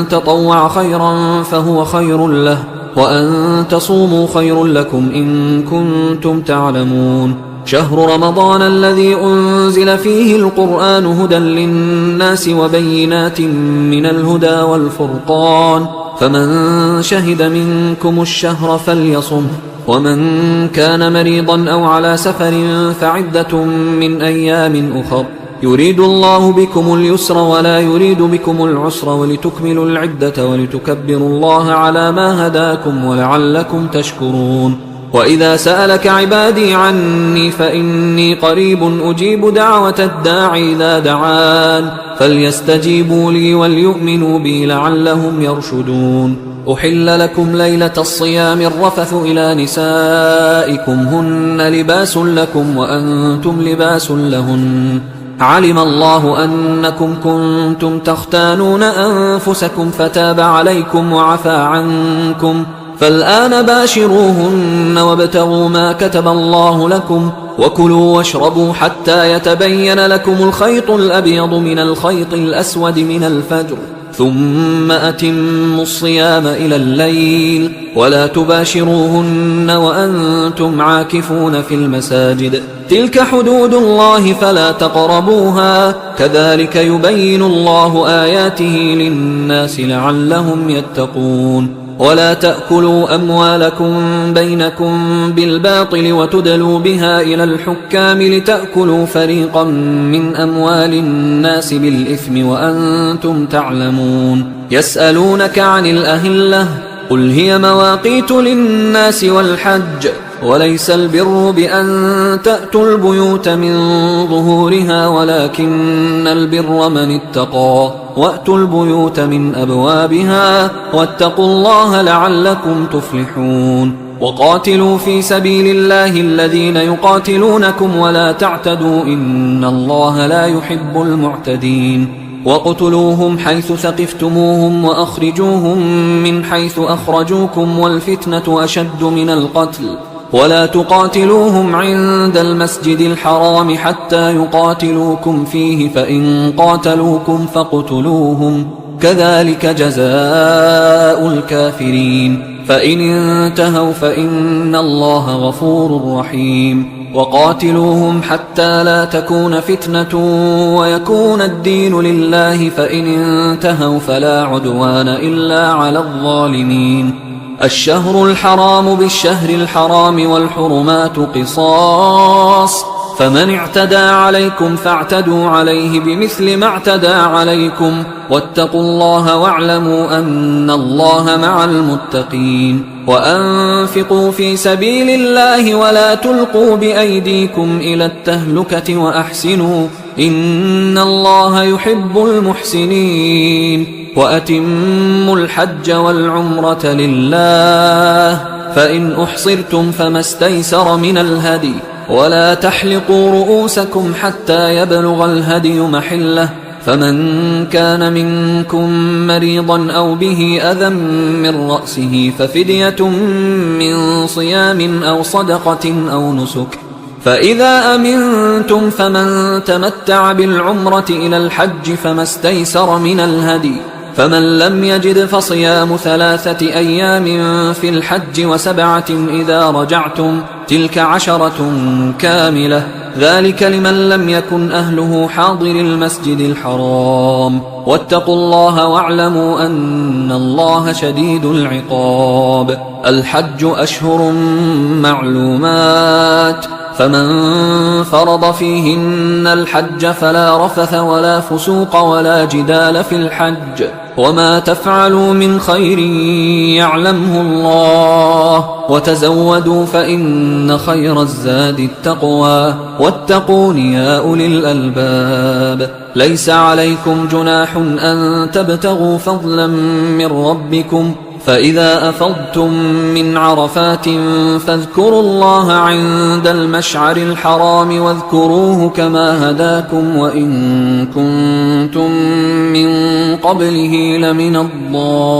تطوع خيرا فهو خير له وأن تصوموا خير لكم إن كنتم تعلمون شهر رمضان الذي أنزل فيه القرآن هدى للناس وبينات من الهدى والفرقان فمن شهد منكم الشهر فليصمه ومن كان مريضا أو على سفر فعدة من أيام أخر يريد الله بكم اليسر ولا يريد بكم العسر ولتكملوا العدة ولتكبروا الله على ما هداكم ولعلكم تشكرون وإذا سألك عبادي عني فإني قريب أجيب دعوة الداعي إذا دعان فليستجيبوا لي وليؤمنوا بي لعلهم يرشدون أحل لكم ليلة الصيام الرفث إلى نسائكم هن لباس لكم وأنتم لباس لهن علم الله أنكم كنتم تختانون أنفسكم فتاب عليكم وعفى عنكم فالآن باشروهن وابتغوا ما كتب الله لكم وكلوا واشربوا حتى يتبين لكم الخيط الأبيض من الخيط الأسود من الفجر ثم أتموا الصيام إلى الليل ولا تباشروهن وأنتم عاكفون في المساجد تلك حدود الله فلا تقربوها كذلك يبين الله آياته للناس لعلهم يتقون ولا تأكلوا أموالكم بينكم بالباطل وتدلوا بها إلى الحكام لتأكلوا فريقا من أموال الناس بالإثم وأنتم تعلمون يسألونك عن الأهلة قل هي مواقيت للناس والحج وليس البر بأن تأتوا البيوت من ظهورها ولكن البر من اتقى وأتوا البيوت من أبوابها واتقوا الله لعلكم تفلحون وقاتلوا في سبيل الله الذين يقاتلونكم ولا تعتدوا إن الله لا يحب المعتدين وقتلوهم حيث ثقفتموهم وأخرجوهم من حيث أخرجوكم والفتنة أشد من القتل ولا تقاتلوهم عند المسجد الحرام حتى يقاتلوكم فيه فإن قاتلوكم فاقتلوهم كذلك جزاء الكافرين فإن انتهوا فإن الله غفور رحيم وقاتلوهم حتى لا تكون فتنة ويكون الدين لله فإن انتهوا فلا عدوان إلا على الظالمين الشهر الحرام بالشهر الحرام والحرمات قصاص فمن اعتدى عليكم فاعتدوا عليه بمثل ما اعتدى عليكم واتقوا الله واعلموا أن الله مع المتقين وأنفقوا في سبيل الله ولا تلقوا بأيديكم إلى التهلكة وأحسنوا إن الله يحب المحسنين وأتموا الحج والعمرة لله فإن أحصرتم فما استيسر من الهدي ولا تحلقوا رؤوسكم حتى يبلغ الهدي محله فمن كان منكم مريضا أو به أذى من رأسه ففدية من صيام أو صدقة أو نسك فإذا أمنتم فمن تمتع بالعمرة إلى الحج فما استيسر من الهدي فمن لم يجد فصيام 3 أيام في الحج و7 إذا رجعتم تلك 10 كاملة ذلك لمن لم يكن أهله حاضر المسجد الحرام واتقوا الله واعلموا أن الله شديد العقاب الحج أشهر معلومات فمن فرض فيهن الحج فلا رفث ولا فسوق ولا جدال في الحج وما تفعلوا من خير يعلمه الله وتزودوا فإن خير الزاد التقوى واتقون يا أولي الألباب ليس عليكم جناح أن تبتغوا فضلا من ربكم فإذا أفضتم من عرفات فاذكروا الله عند المشعر الحرام واذكروه كما هداكم وإن كنتم من قبله لمن الضالين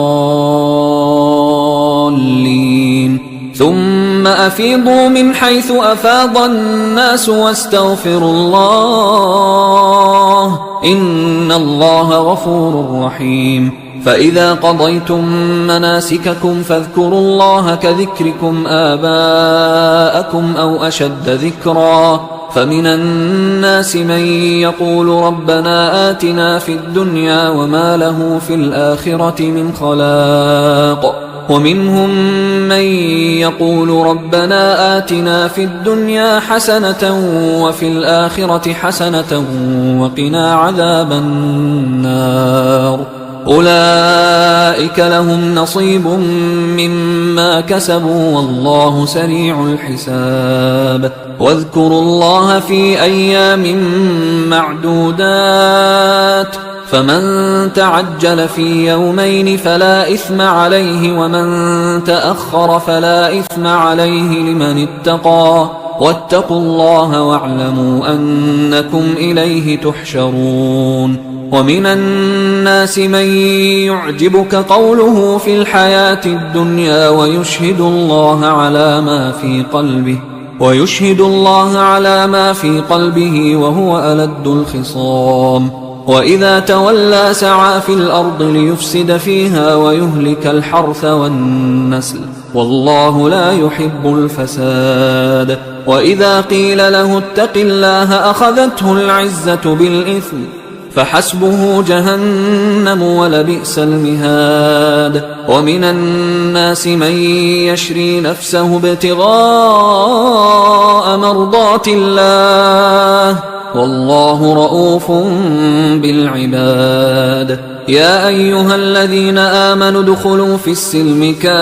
ثم أفيضوا من حيث أفاض الناس واستغفروا الله إن الله غفور رحيم فإذا قضيتم مناسككم فاذكروا الله كذكركم آباءكم أو أشد ذكرا فمن الناس من يقول ربنا آتنا في الدنيا وما له في الآخرة من خلاق ومنهم من يقول ربنا آتنا في الدنيا حسنة وفي الآخرة حسنة وقنا عذاب النار أولئك لهم نصيب مما كسبوا والله سريع الحساب واذكروا الله في أيام معدودات فمن تعجل في يومين فلا إثم عليه ومن تأخر فلا إثم عليه لمن اتقى واتقوا الله واعلموا أنكم إليه تحشرون ومن الناس من يعجبك قوله في الحياة الدنيا ويشهد الله على ما في قلبه وهو ألد الخصام وإذا تولى سعى في الأرض ليفسد فيها ويهلك الحرث والنسل والله لا يحب الفساد وإذا قيل له اتق الله أخذته العزة بالإثم فحسبه جهنم ولبئس المهاد ومن الناس من يشري نفسه ابتغاء مرضات الله والله رؤوف بالعباد يا أيها الذين آمنوا ادخلوا في السلم كافة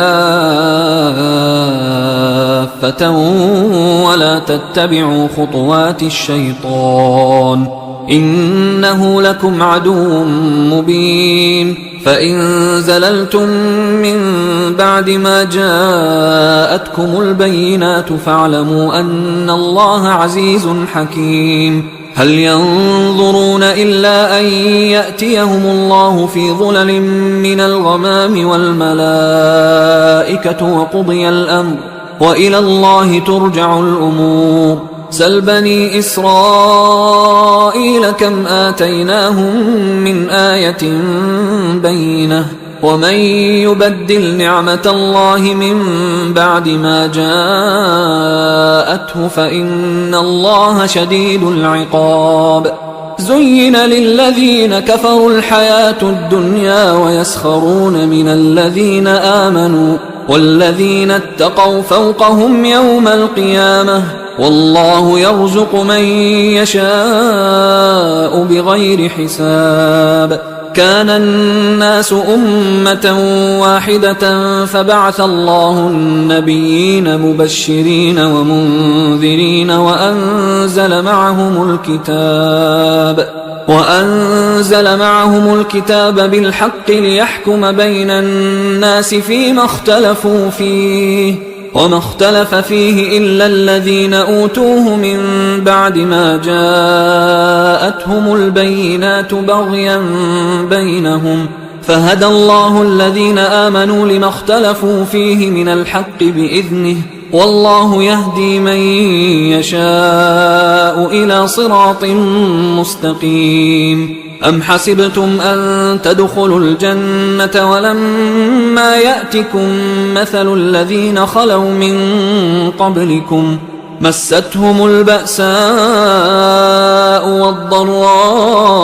ولا تتبعوا خطوات الشيطان إنه لكم عدو مبين فإن زللتم من بعد ما جاءتكم البينات فاعلموا أن الله عزيز حكيم هل ينظرون إلا أن يأتيهم الله في ظلل من الغمام والملائكة وقضي الأمر وإلى الله ترجع الأمور سل بني إسرائيل كم آتيناهم من آية بينة ومن يبدل نعمة الله من بعد ما جاءته فإن الله شديد العقاب زين للذين كفروا الحياة الدنيا ويسخرون من الذين آمنوا والذين اتقوا فوقهم يوم القيامة والله يرزق من يشاء بغير حساب كان الناس أمة واحدة فبعث الله النبيين مبشرين ومنذرين وأنزل معهم الكتاب بالحق ليحكم بين الناس فيما اختلفوا فيه وما اختلف فيه إلا الذين أوتوه من بعد ما جاءتهم البينات بغيا بينهم فهدى الله الذين آمنوا لما اختلفوا فيه من الحق بإذنه والله يهدي من يشاء إلى صراط مستقيم أم حسبتم أن تدخلوا الجنة ولما يأتكم مثل الذين خلوا من قبلكم مستهم البأساء والضراء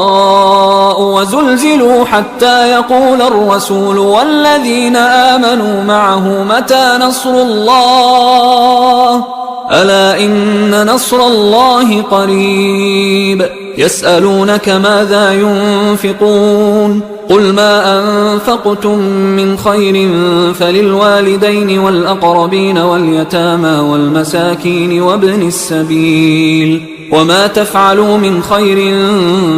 وزلزلوا حتى يقول الرسول والذين آمنوا معه متى نصر الله ألا إن نصر الله قريب يسألونك ماذا ينفقون قل ما أنفقتم من خير فللوالدين والأقربين واليتامى والمساكين وابن السبيل وما تفعلوا من خير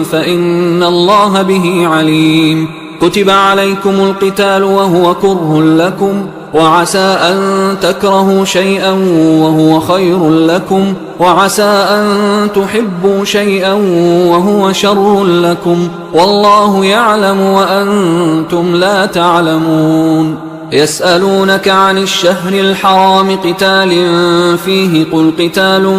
فإن الله به عليم كتب عليكم القتال وهو كره لكم، وعسى أن تكرهوا شيئا وهو خير لكم، وعسى أن تحبوا شيئا وهو شر لكم، والله يعلم وأنتم لا تعلمون. يسألونك عن الشهر الحرام قتال فيه، قل قتال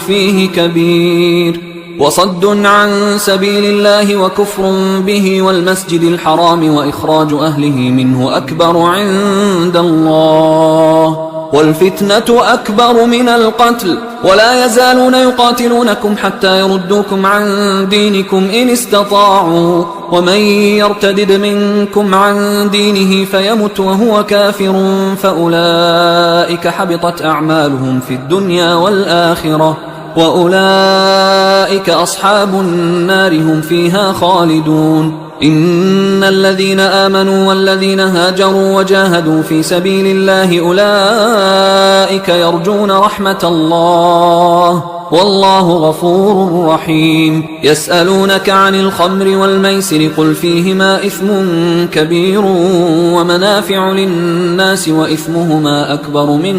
فيه كبير، وصد عن سبيل الله وكفر به والمسجد الحرام وإخراج أهله منه أكبر عند الله، والفتنة أكبر من القتل، ولا يزالون يقاتلونكم حتى يردوكم عن دينكم إن استطاعوا، ومن يرتدد منكم عن دينه فيمت وهو كافر فأولئك حبطت أعمالهم في الدنيا والآخرة، وأولئك أصحاب النار هم فيها خالدون. إن الذين آمنوا والذين هاجروا وجاهدوا في سبيل الله أولئك يرجون رحمة الله، والله غفور رحيم. يسألونك عن الخمر والميسر قل فيهما إثم كبير ومنافع للناس وإثمهما أكبر من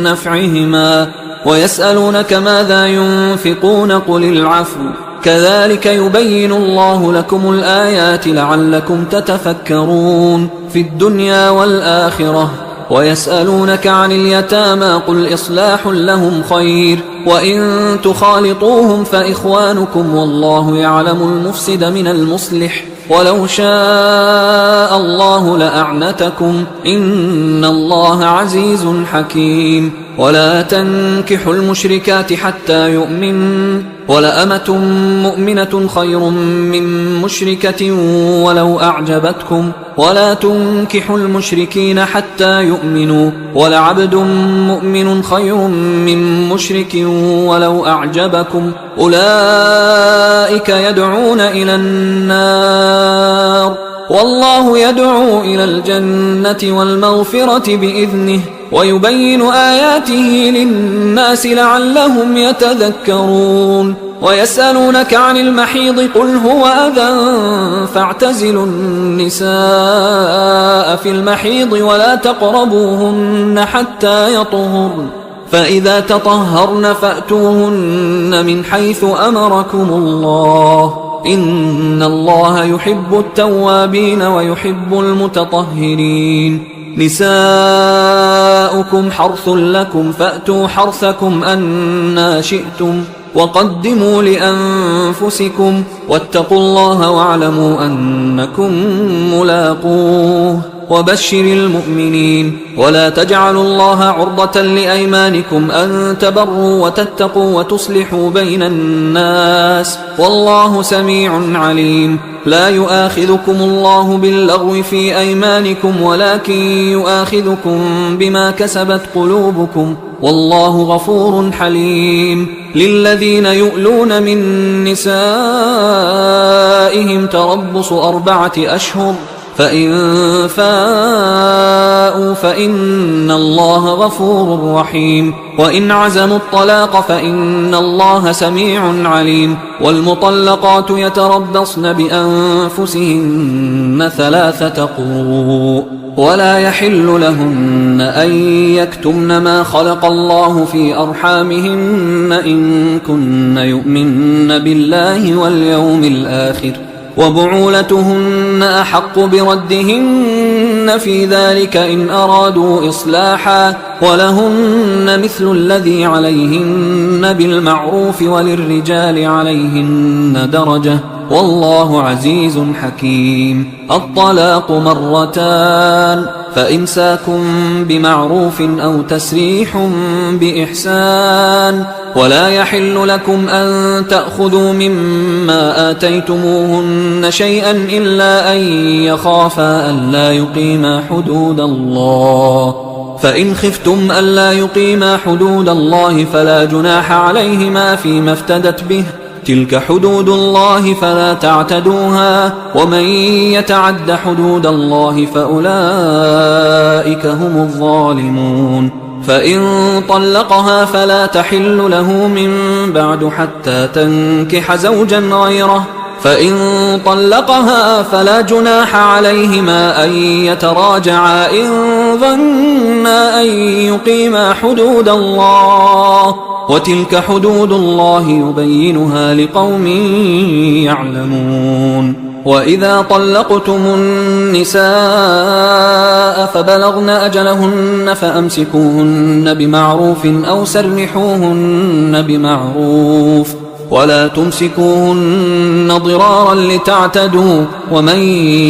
نفعهما، ويسألونك ماذا ينفقون قل العفو، كذلك يبين الله لكم الآيات لعلكم تتفكرون في الدنيا والآخرة. ويسألونك عن اليتامى قل إصلاح لهم خير، وإن تخالطوهم فإخوانكم والله يعلم المفسد من المصلح، ولو شاء الله لأعنتكم إن الله عزيز حكيم. ولا تنكحوا المشركات حتى يؤمن، ولأمة مؤمنة خير من مشركة ولو أعجبتكم، ولا تنكحوا المشركين حتى يؤمنوا، ولعبد مؤمن خير من مشرك ولو أعجبكم، أولئك يدعون إلى النار والله يدعو إلى الجنة والمغفرة بإذنه، ويبين آياته للناس لعلهم يتذكرون. ويسألونك عن المحيض قل هو أذى فاعتزلوا النساء في المحيض ولا تقربوهن حتى يطهرن، فإذا تطهرن فأتوهن من حيث أمركم الله، إن الله يحب التوابين ويحب المتطهرين. نساؤكم حرث لكم فأتوا حرثكم أنى شئتم، وقدموا لأنفسكم واتقوا الله واعلموا أنكم ملاقوه، وبشر المؤمنين. ولا تجعلوا الله عرضة لأيمانكم أن تبروا وتتقوا وتصلحوا بين الناس، والله سميع عليم. لا يؤاخذكم الله باللغو في أيمانكم ولكن يؤاخذكم بما كسبت قلوبكم، والله غفور حليم. للذين يؤلون من نسائهم تربص 4 أشهر، فإن فاءوا فإن الله غفور رحيم، وإن عزموا الطلاق فإن الله سميع عليم. والمطلقات يتربصن بأنفسهن 3 قروء، ولا يحل لهن أن يكتمن ما خلق الله في أرحامهن إن كن يؤمن بالله واليوم الآخر، وبعولتهن أحق بردهن في ذلك إن أرادوا إصلاحا، ولهن مثل الذي عليهن بالمعروف وللرجال عليهن درجة، والله عزيز حكيم. الطلاق 2، فإمساك بمعروف أو تسريح بإحسان، ولا يحل لكم أن تأخذوا مما آتيتموهن شيئا إلا أن يخافا ألا يقيما حدود الله، فإن خفتم ألا يقيما حدود الله فلا جناح عليهما فيما افتدت به، تلك حدود الله فلا تعتدوها، ومن يتعد حدود الله فأولئك هم الظالمون. فإن طلقها فلا تحل له من بعد حتى تنكح زوجا غيره، فإن طلقها فلا جناح عليهما أن يتراجعا إن ظنا أن يقيما حدود الله، وتلك حدود الله يبينها لقوم يعلمون. وإذا طلقتم النساء فبلغن أجلهن فأمسكوهن بمعروف أو سرحوهن بمعروف، ولا تمسكوهن ضرارا لتعتدوا، ومن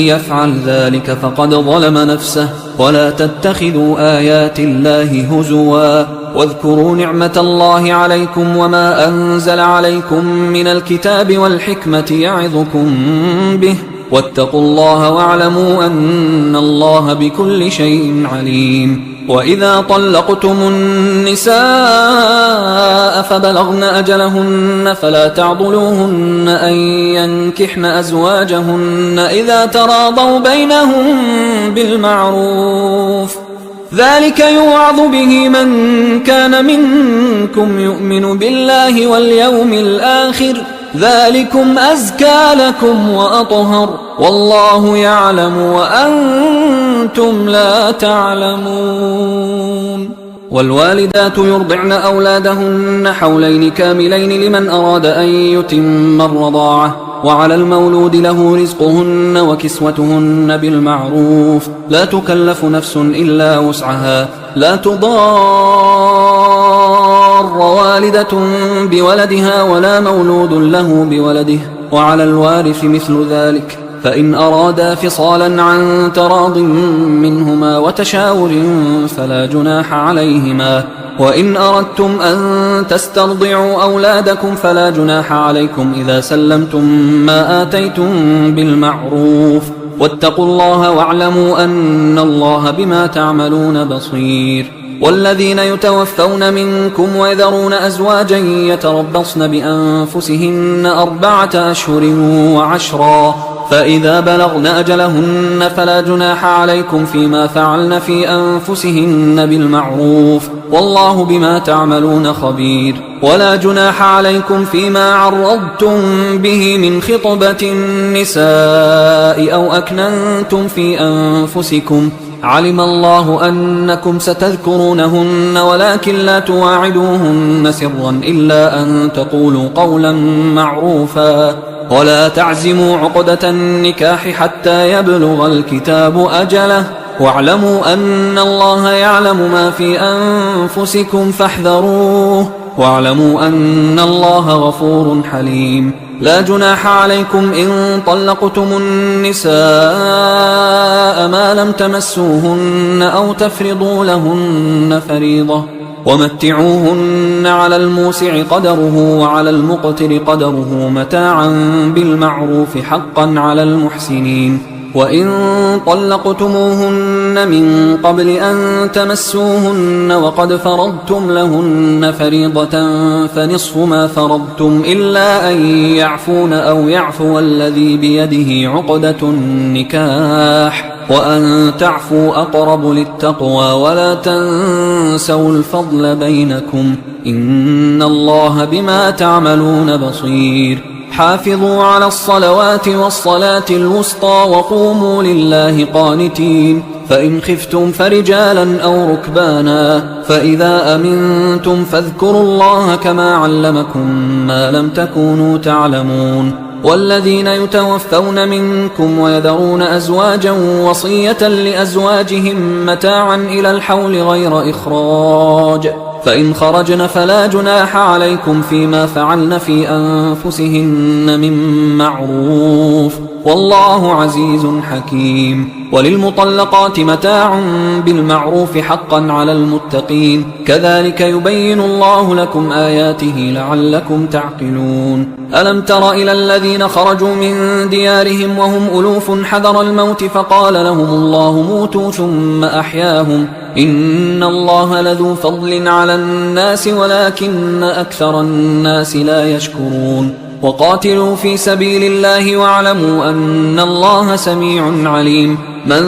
يفعل ذلك فقد ظلم نفسه. ولا تتخذوا آيات الله هزوا، واذكروا نعمة الله عليكم وما أنزل عليكم من الكتاب والحكمة يعظكم به، واتقوا الله واعلموا أن الله بكل شيء عليم. وإذا طلقتم النساء فبلغن أجلهن فلا تعضلوهن أن ينكحن أزواجهن إذا تراضوا بينهم بالمعروف، ذلك يوعظ به من كان منكم يؤمن بالله واليوم الآخر، ذلكم أزكى لكم وأطهر، والله يعلم وأنتم لا تعلمون. والوالدات يرضعن أولادهن حولين كاملين لمن أراد أن يتم الرضاعة، وعلى المولود له رزقهن وكسوتهن بالمعروف، لا تكلف نفس إلا وسعها، لا تضار والدة بولدها ولا مولود له بولده، وعلى الوارث مثل ذلك، فإن أرادا فصالا عن تراض منهما وتشاور فلا جناح عليهما. وإن أردتم أن تسترضعوا أولادكم فلا جناح عليكم إذا سلمتم ما آتيتم بالمعروف، واتقوا الله واعلموا أن الله بما تعملون بصير. والذين يتوفون منكم ويذرون أزواجا يتربصن بأنفسهن 4 أشهر وعشرا، فإذا بلغن أجلهن فلا جناح عليكم فيما فعلن في أنفسهن بالمعروف، والله بما تعملون خبير. ولا جناح عليكم فيما عرضتم به من خطبة النساء أو أكننتم في أنفسكم، علم الله أنكم ستذكرونهن ولكن لا تواعدوهن سرا إلا أن تقولوا قولا معروفا، ولا تعزموا عقدة النكاح حتى يبلغ الكتاب أجله، واعلموا أن الله يعلم ما في أنفسكم فاحذروه، واعلموا أن الله غفور حليم. لا جناح عليكم إن طلقتم النساء ما لم تمسوهن أو تفرضوا لهن فريضة، ومتعوهن على الموسع قدره وعلى المقتر قدره متاعا بالمعروف حقا على المحسنين. وإن طلقتموهن من قبل أن تمسوهن وقد فرضتم لهن فريضة فنصف ما فرضتم إلا أن يعفون أو يعفو الذي بيده عقدة النكاح، وأن تعفوا أقرب للتقوى، ولا تنسوا الفضل بينكم، إن الله بما تعملون بصير. حافظوا على الصلوات والصلاة الوسطى وقوموا لله قانتين، فإن خفتم فرجالا أو ركبانا، فإذا أمنتم فاذكروا الله كما علمكم ما لم تكونوا تعلمون. والذين يتوفون منكم ويذرون أزواجا وصية لأزواجهم متاعا إلى الحول غير إخراج، فإن خرجن فلا جناح عليكم فيما فعلن في أنفسهن من معروف، والله عزيز حكيم. وللمطلقات متاع بالمعروف حقا على المتقين، كذلك يبين الله لكم آياته لعلكم تعقلون. ألم تر إلى الذين خرجوا من ديارهم وهم ألوف حذر الموت فقال لهم الله موتوا ثم أحياهم، إن الله لذو فضل على الناس ولكن أكثر الناس لا يشكرون. وقاتلوا في سبيل الله واعلموا أن الله سميع عليم. من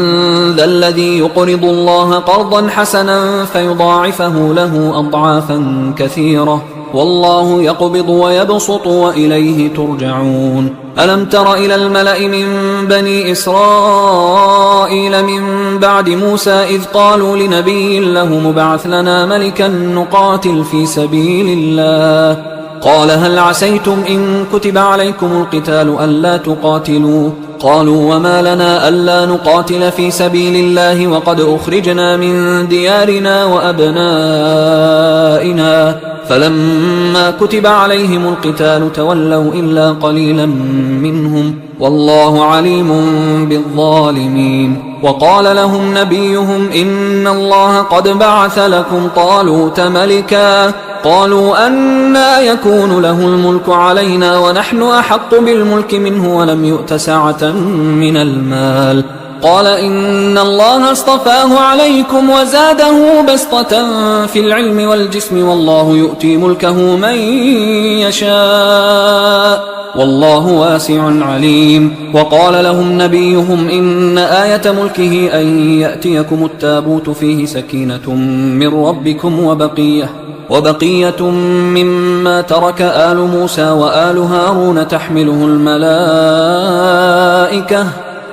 ذا الذي يقرض الله قرضا حسنا فيضاعفه له أضعافا كثيرة والله يقبض ويبسط وإليه ترجعون. ألم تر إلى الملأ من بني إسرائيل من بعد موسى إذ قالوا لنبي له مبعث لنا ملكا نقاتل في سبيل الله قال هل عسيتم إن كتب عليكم القتال ألا تقاتلوا قالوا وما لنا ألا نقاتل في سبيل الله وقد أخرجنا من ديارنا وأبنائنا فلما كتب عليهم القتال تولوا إلا قليلا منهم والله عليم بالظالمين. وقال لهم نبيهم إن الله قد بعث لكم طالوت ملكا قالوا أنى يكون له الملك علينا ونحن أحق بالملك منه ولم يؤت سعة من المال قال إن الله اصطفاه عليكم وزاده بسطة في العلم والجسم والله يؤتي ملكه من يشاء والله واسع عليم. وقال لهم نبيهم إن آية ملكه أن يأتيكم التابوت فيه سكينة من ربكم وبقية مما ترك آل موسى وآل هارون تحمله الملائكة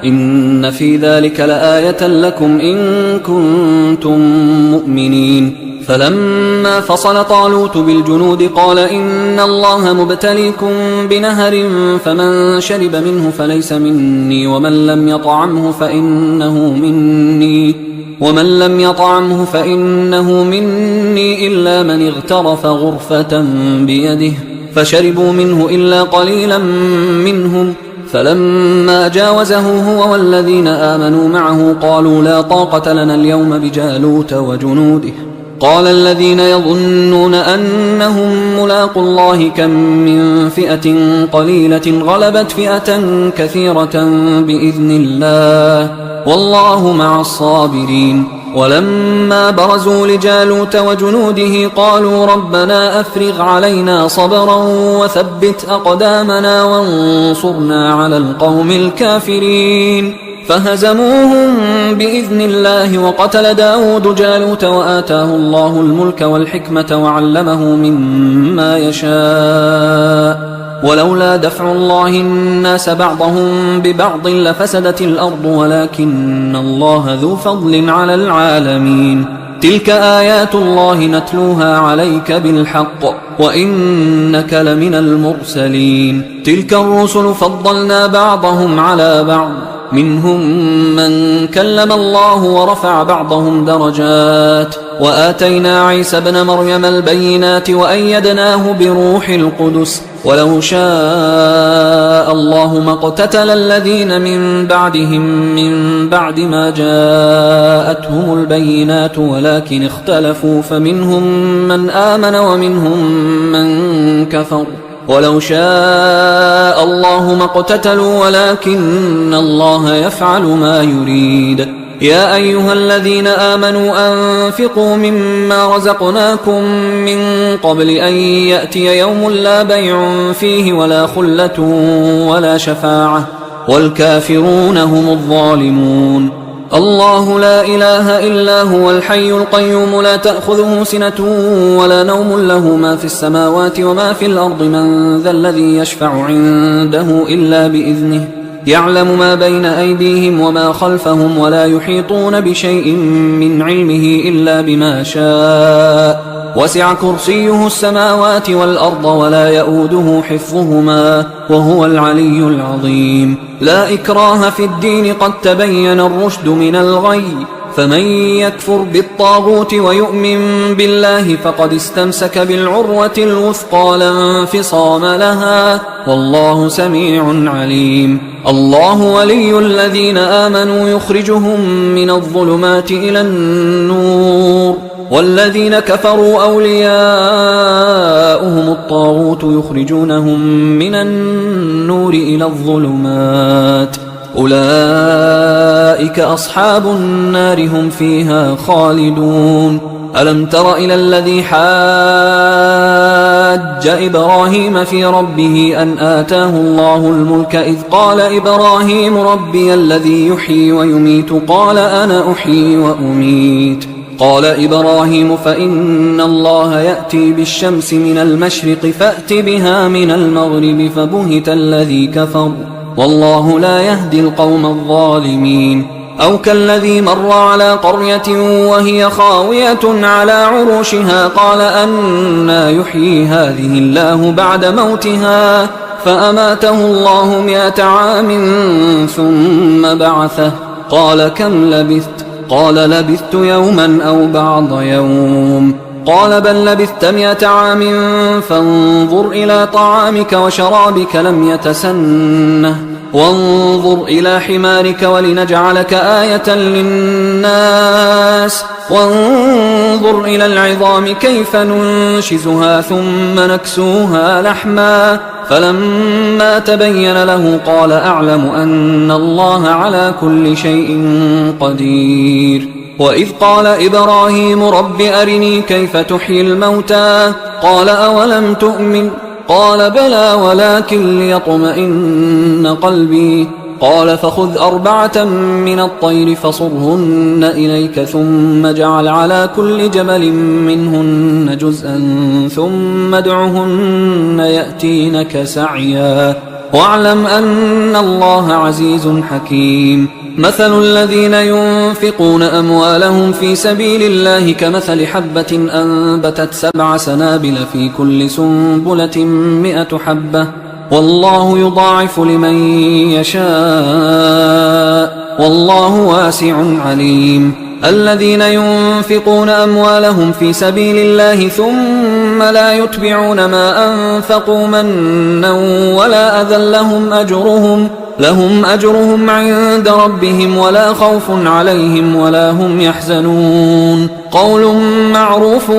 إن في ذلك لآية لكم إن كنتم مؤمنين. فلما فصل طالوت بالجنود قال إن الله مبتليكم بنهر فمن شرب منه فليس مني ومن لم يطعمه فإنه مني إلا من اغترف غرفة بيده فشربوا منه إلا قليلا منهم فلما جاوزه هو والذين آمنوا معه قالوا لا طاقة لنا اليوم بجالوت وجنوده قال الذين يظنون أنهم ملاقوا الله كم من فئة قليلة غلبت فئة كثيرة بإذن الله والله مع الصابرين. ولما برزوا لجالوت وجنوده قالوا ربنا أفرغ علينا صبرا وثبت أقدامنا وانصرنا على القوم الكافرين فهزموهم بإذن الله. وقتل داود جالوت وآتاه الله الملك والحكمة وعلمه مما يشاء ولولا دفع الله الناس بعضهم ببعض لفسدت الأرض ولكن الله ذو فضل على العالمين. تلك آيات الله نتلوها عليك بالحق وإنك لمن المرسلين. تلك الرسل فضلنا بعضهم على بعض منهم من كلم الله ورفع بعضهم درجات وآتينا عيسى ابن مريم البينات وأيدناه بروح القدس ولو شاء الله ما اقتتل الذين من بعدهم من بعد ما جاءتهم البينات ولكن اختلفوا فمنهم من آمن ومنهم من كفر ولو شاء الله ما اقتتلوا ولكن الله يفعل ما يريد. يا أيها الذين آمنوا أنفقوا مما رزقناكم من قبل أن يأتي يوم لا بيع فيه ولا خلة ولا شفاعة والكافرون هم الظالمون. الله لا إله إلا هو الحي القيوم لا تأخذه سنة ولا نوم له ما في السماوات وما في الأرض من ذا الذي يشفع عنده إلا بإذنه يعلم ما بين أيديهم وما خلفهم ولا يحيطون بشيء من علمه إلا بما شاء وسع كرسيه السماوات والأرض ولا يؤوده حفظهما وهو العلي العظيم. لا إكراه في الدين قد تبين الرشد من الغي فمن يكفر بالطاغوت ويؤمن بالله فقد استمسك بالعروة الوثقى لا انفصام لها والله سميع عليم. الله ولي الذين آمنوا يخرجهم من الظلمات إلى النور والذين كفروا أولياؤهم الطاغوت يخرجونهم من النور إلى الظلمات أولئك أصحاب النار هم فيها خالدون. ألم تر إلى الذي حاج إبراهيم في ربه أن آتاه الله الملك إذ قال إبراهيم ربي الذي يحيي ويميت قال أنا أحيي وأميت قال إبراهيم فإن الله يأتي بالشمس من المشرق فأت بها من المغرب فبهت الذي كفر والله لا يهدي القوم الظالمين أو كالذي مر على قرية وهي خاوية على عروشها قال أنى يحيي هذه الله بعد موتها فأماته الله 100 عام ثم بعثه قال كم لبثت قال لبثت يوما أو بعض يوم قال بل لبثت 100 عام فانظر إلى طعامك وشرابك لم يتسنه وانظر إلى حمارك ولنجعلك آية للناس وانظر إلى العظام كيف ننشزها ثم نكسوها لحما فلما تبين له قال أعلم أن الله على كل شيء قدير وإذ قال إبراهيم رب أرني كيف تحيي الموتى قال أولم تؤمن قال بلى ولكن ليطمئن قلبي قال فخذ 4 من الطير فصرهن إليك ثم اجعل على كل جبل منهن جزءا ثم ادعهن يأتينك سعيا واعلم أن الله عزيز حكيم مثل الذين ينفقون أموالهم في سبيل الله كمثل حبة أنبتت 7 سنابل في كل سنبلة 100 حبة والله يضاعف لمن يشاء والله واسع عليم الذين ينفقون أموالهم في سبيل الله ثم لا يتبعون ما أنفقوا منا ولا أذى لهم أجرهم عند ربهم ولا خوف عليهم ولا هم يحزنون قول معروف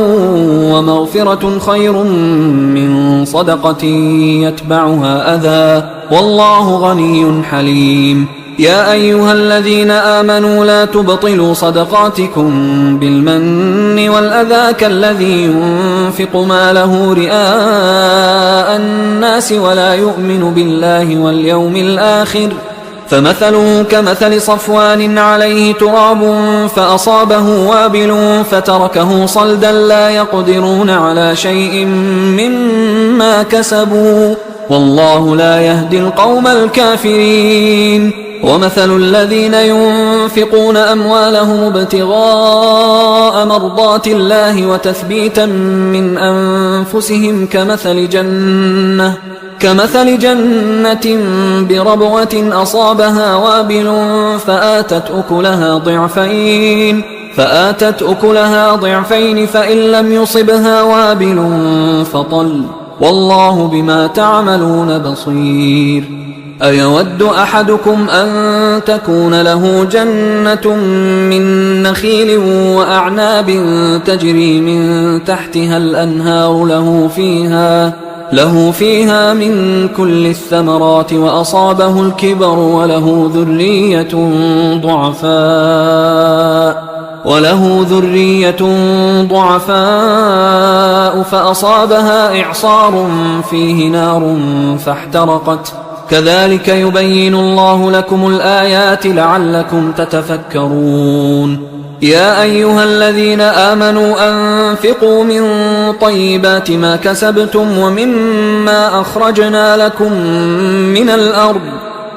ومغفرة خير من صدقة يتبعها أذى والله غني حليم يا أيها الذين آمنوا لا تبطلوا صدقاتكم بالمن والأذى كالذي ينفق ماله رئاء الناس ولا يؤمن بالله واليوم الآخر فمثله كمثل صفوان عليه تراب فأصابه وابل فتركه صلدا لا يقدرون على شيء مما كسبوا والله لا يهدي القوم الكافرين ومثل الذين ينفقون أموالهم ابتغاء مرضات الله وتثبيتا من أنفسهم كمثل جنة بربوة أصابها وابل فآتت أكلها ضعفين فإن لم يصبها وابل فطل والله بما تعملون بصير أيود أحدكم أن تكون له جنة من نخيل وأعناب تجري من تحتها الأنهار له فيها من كل الثمرات وأصابه الكبر وله ذرية ضعفاء فأصابها إعصار فيه نار فاحترقت كذلك يبين الله لكم الآيات لعلكم تتفكرون يا أيها الذين آمنوا أنفقوا من طيبات ما كسبتم ومما أخرجنا لكم من الأرض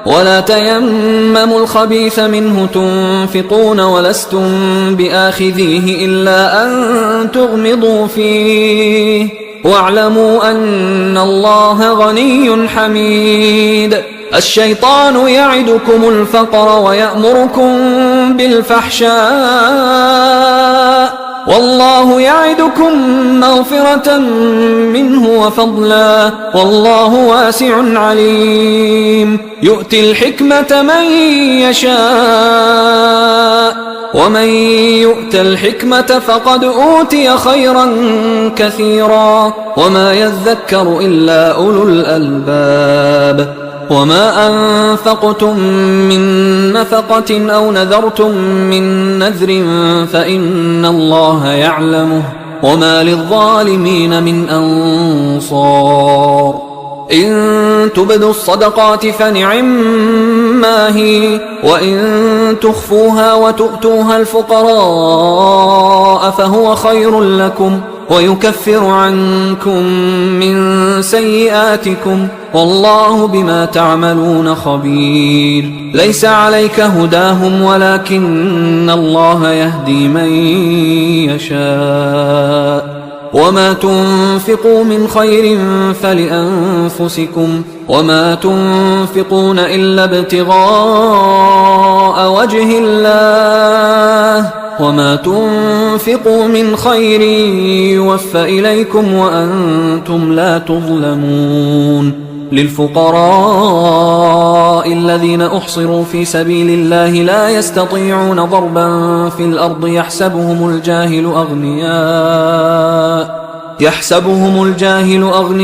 ولا تيمموا الخبيث منه تنفقون ولستم بآخذيه إلا أن تغمضوا فيه واعلموا أن الله غني حميد الشيطان يعدكم الفقر ويأمركم بالفحشاء والله يعدكم مغفرة منه وفضلا والله واسع عليم يؤتي الحكمة من يشاء ومن يؤت الحكمة فقد أوتي خيرا كثيرا وما يذكر إلا أولو الألباب وما أنفقتم من نفقة أو نذرتم من نذر فإن الله يعلمه وما للظالمين من أنصار إن تبدوا الصدقات فنعما هي، وإن تخفوها وتؤتوها الفقراء فهو خير لكم ويكفر عنكم من سيئاتكم والله بما تعملون خبير. ليس عليك هداهم ولكن الله يهدي من يشاء. وما تنفقوا من خير فلأنفسكم وما تنفقون إلا ابتغاء وجه الله وما تنفقوا من خير يوفى إليكم وأنتم لا تظلمون. للفقراء الذين أحصروا في سبيل الله لا يستطيعون ضربا في الأرض يحسبهم الجاهل أغنياء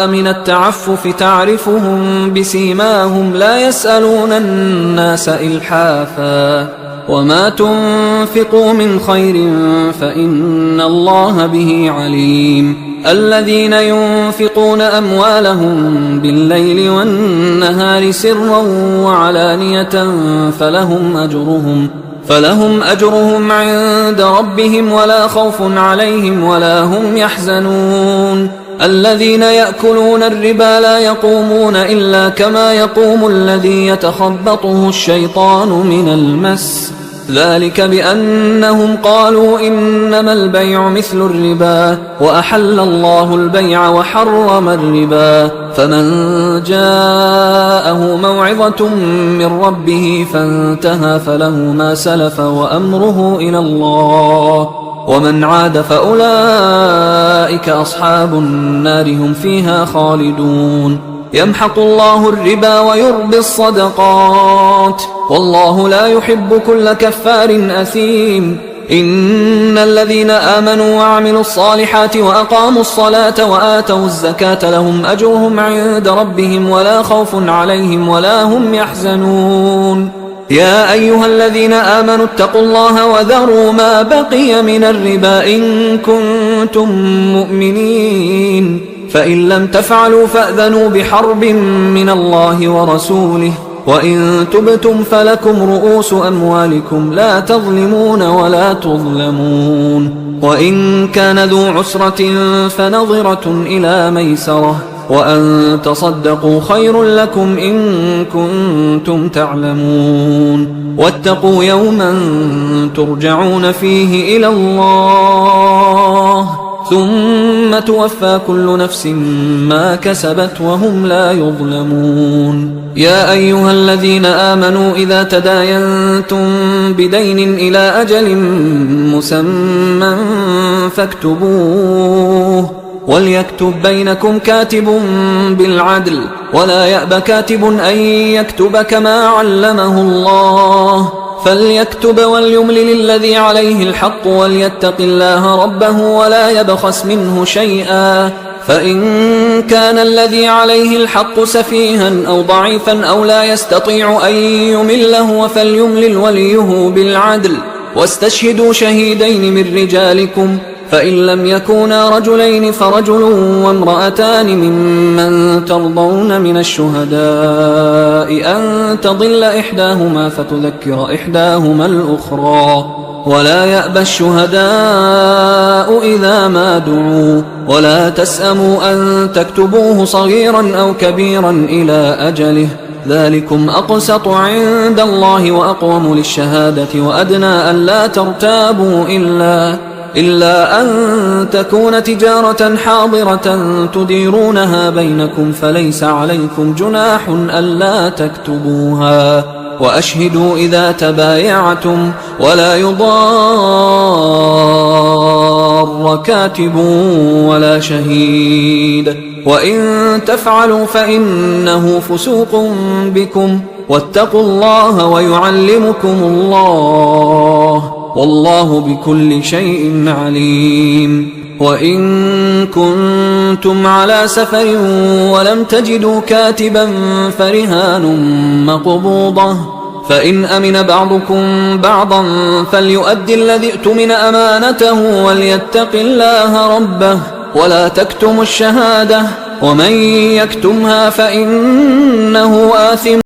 من التعفف تعرفهم بسيماهم لا يسألون الناس إلحافا. وما تنفقوا من خير فإن الله به عليم. الذين ينفقون أموالهم بالليل والنهار سرا وعلانية فلهم أجرهم عند ربهم ولا خوف عليهم ولا هم يحزنون. الذين يأكلون الربا لا يقومون إلا كما يقوم الذي يتخبطه الشيطان من المس، ذلك بأنهم قالوا إنما البيع مثل الربا وأحل الله البيع وحرم الربا. فمن جاءه موعظة من ربه فانتهى فله ما سلف وأمره إلى الله ومن عاد فأولئك أصحاب النار هم فيها خالدون. يمحق الله الربا ويربي الصدقات والله لا يحب كل كفار أثيم. إن الذين آمنوا وعملوا الصالحات وأقاموا الصلاة وآتوا الزكاة لهم أجرهم عند ربهم ولا خوف عليهم ولا هم يحزنون. يا أيها الذين آمنوا اتقوا الله وذروا ما بقي من الربا إن كنتم مؤمنين، فإن لم تفعلوا فأذنوا بحرب من الله ورسوله، وإن تبتم فلكم رؤوس أموالكم لا تظلمون ولا تظلمون. وإن كان ذو عسرة فنظرة إلى ميسرة وأن تصدقوا خير لكم إن كنتم تعلمون. واتقوا يوما ترجعون فيه إلى الله ثم توفى كل نفس ما كسبت وهم لا يظلمون. يا أيها الذين آمنوا إذا تداينتم بدين إلى أجل مسمى فاكتبوه وليكتب بينكم كاتب بالعدل ولا يأب كاتب أن يكتب كما علمه الله، فليكتب وليملل الذي عليه الحق وليتق الله ربه ولا يبخس منه شيئا، فإن كان الذي عليه الحق سفيها أو ضعيفا أو لا يستطيع أن يمله فليملل وليه بالعدل واستشهدوا شهيدين من رجالكم، فإن لم يكونا رجلين فرجل وامرأتان ممن ترضون من الشهداء أن تضل إحداهما فتذكر إحداهما الأخرى، ولا يأبى الشهداء إذا ما دعوا، ولا تسأموا أن تكتبوه صغيرا أو كبيرا إلى أجله، ذلكم أقسط عند الله وأقوم للشهادة وأدنى أن لا ترتابوا إلا أن تكون تجارة حاضرة تديرونها بينكم فليس عليكم جناح ألا تكتبوها، وأشهدوا إذا تبايعتم ولا يضار كاتب ولا شهيد، وإن تفعلوا فإنه فسوق بكم، واتقوا الله ويعلمكم الله والله بكل شيء عليم. وإن كنتم على سفر ولم تجدوا كاتبا فرهان مقبوضة، فإن أمن بعضكم بعضا فليؤدي الذي اؤتمن أمانته وليتق الله ربه ولا تكتموا الشهادة ومن يكتمها فإنه آثم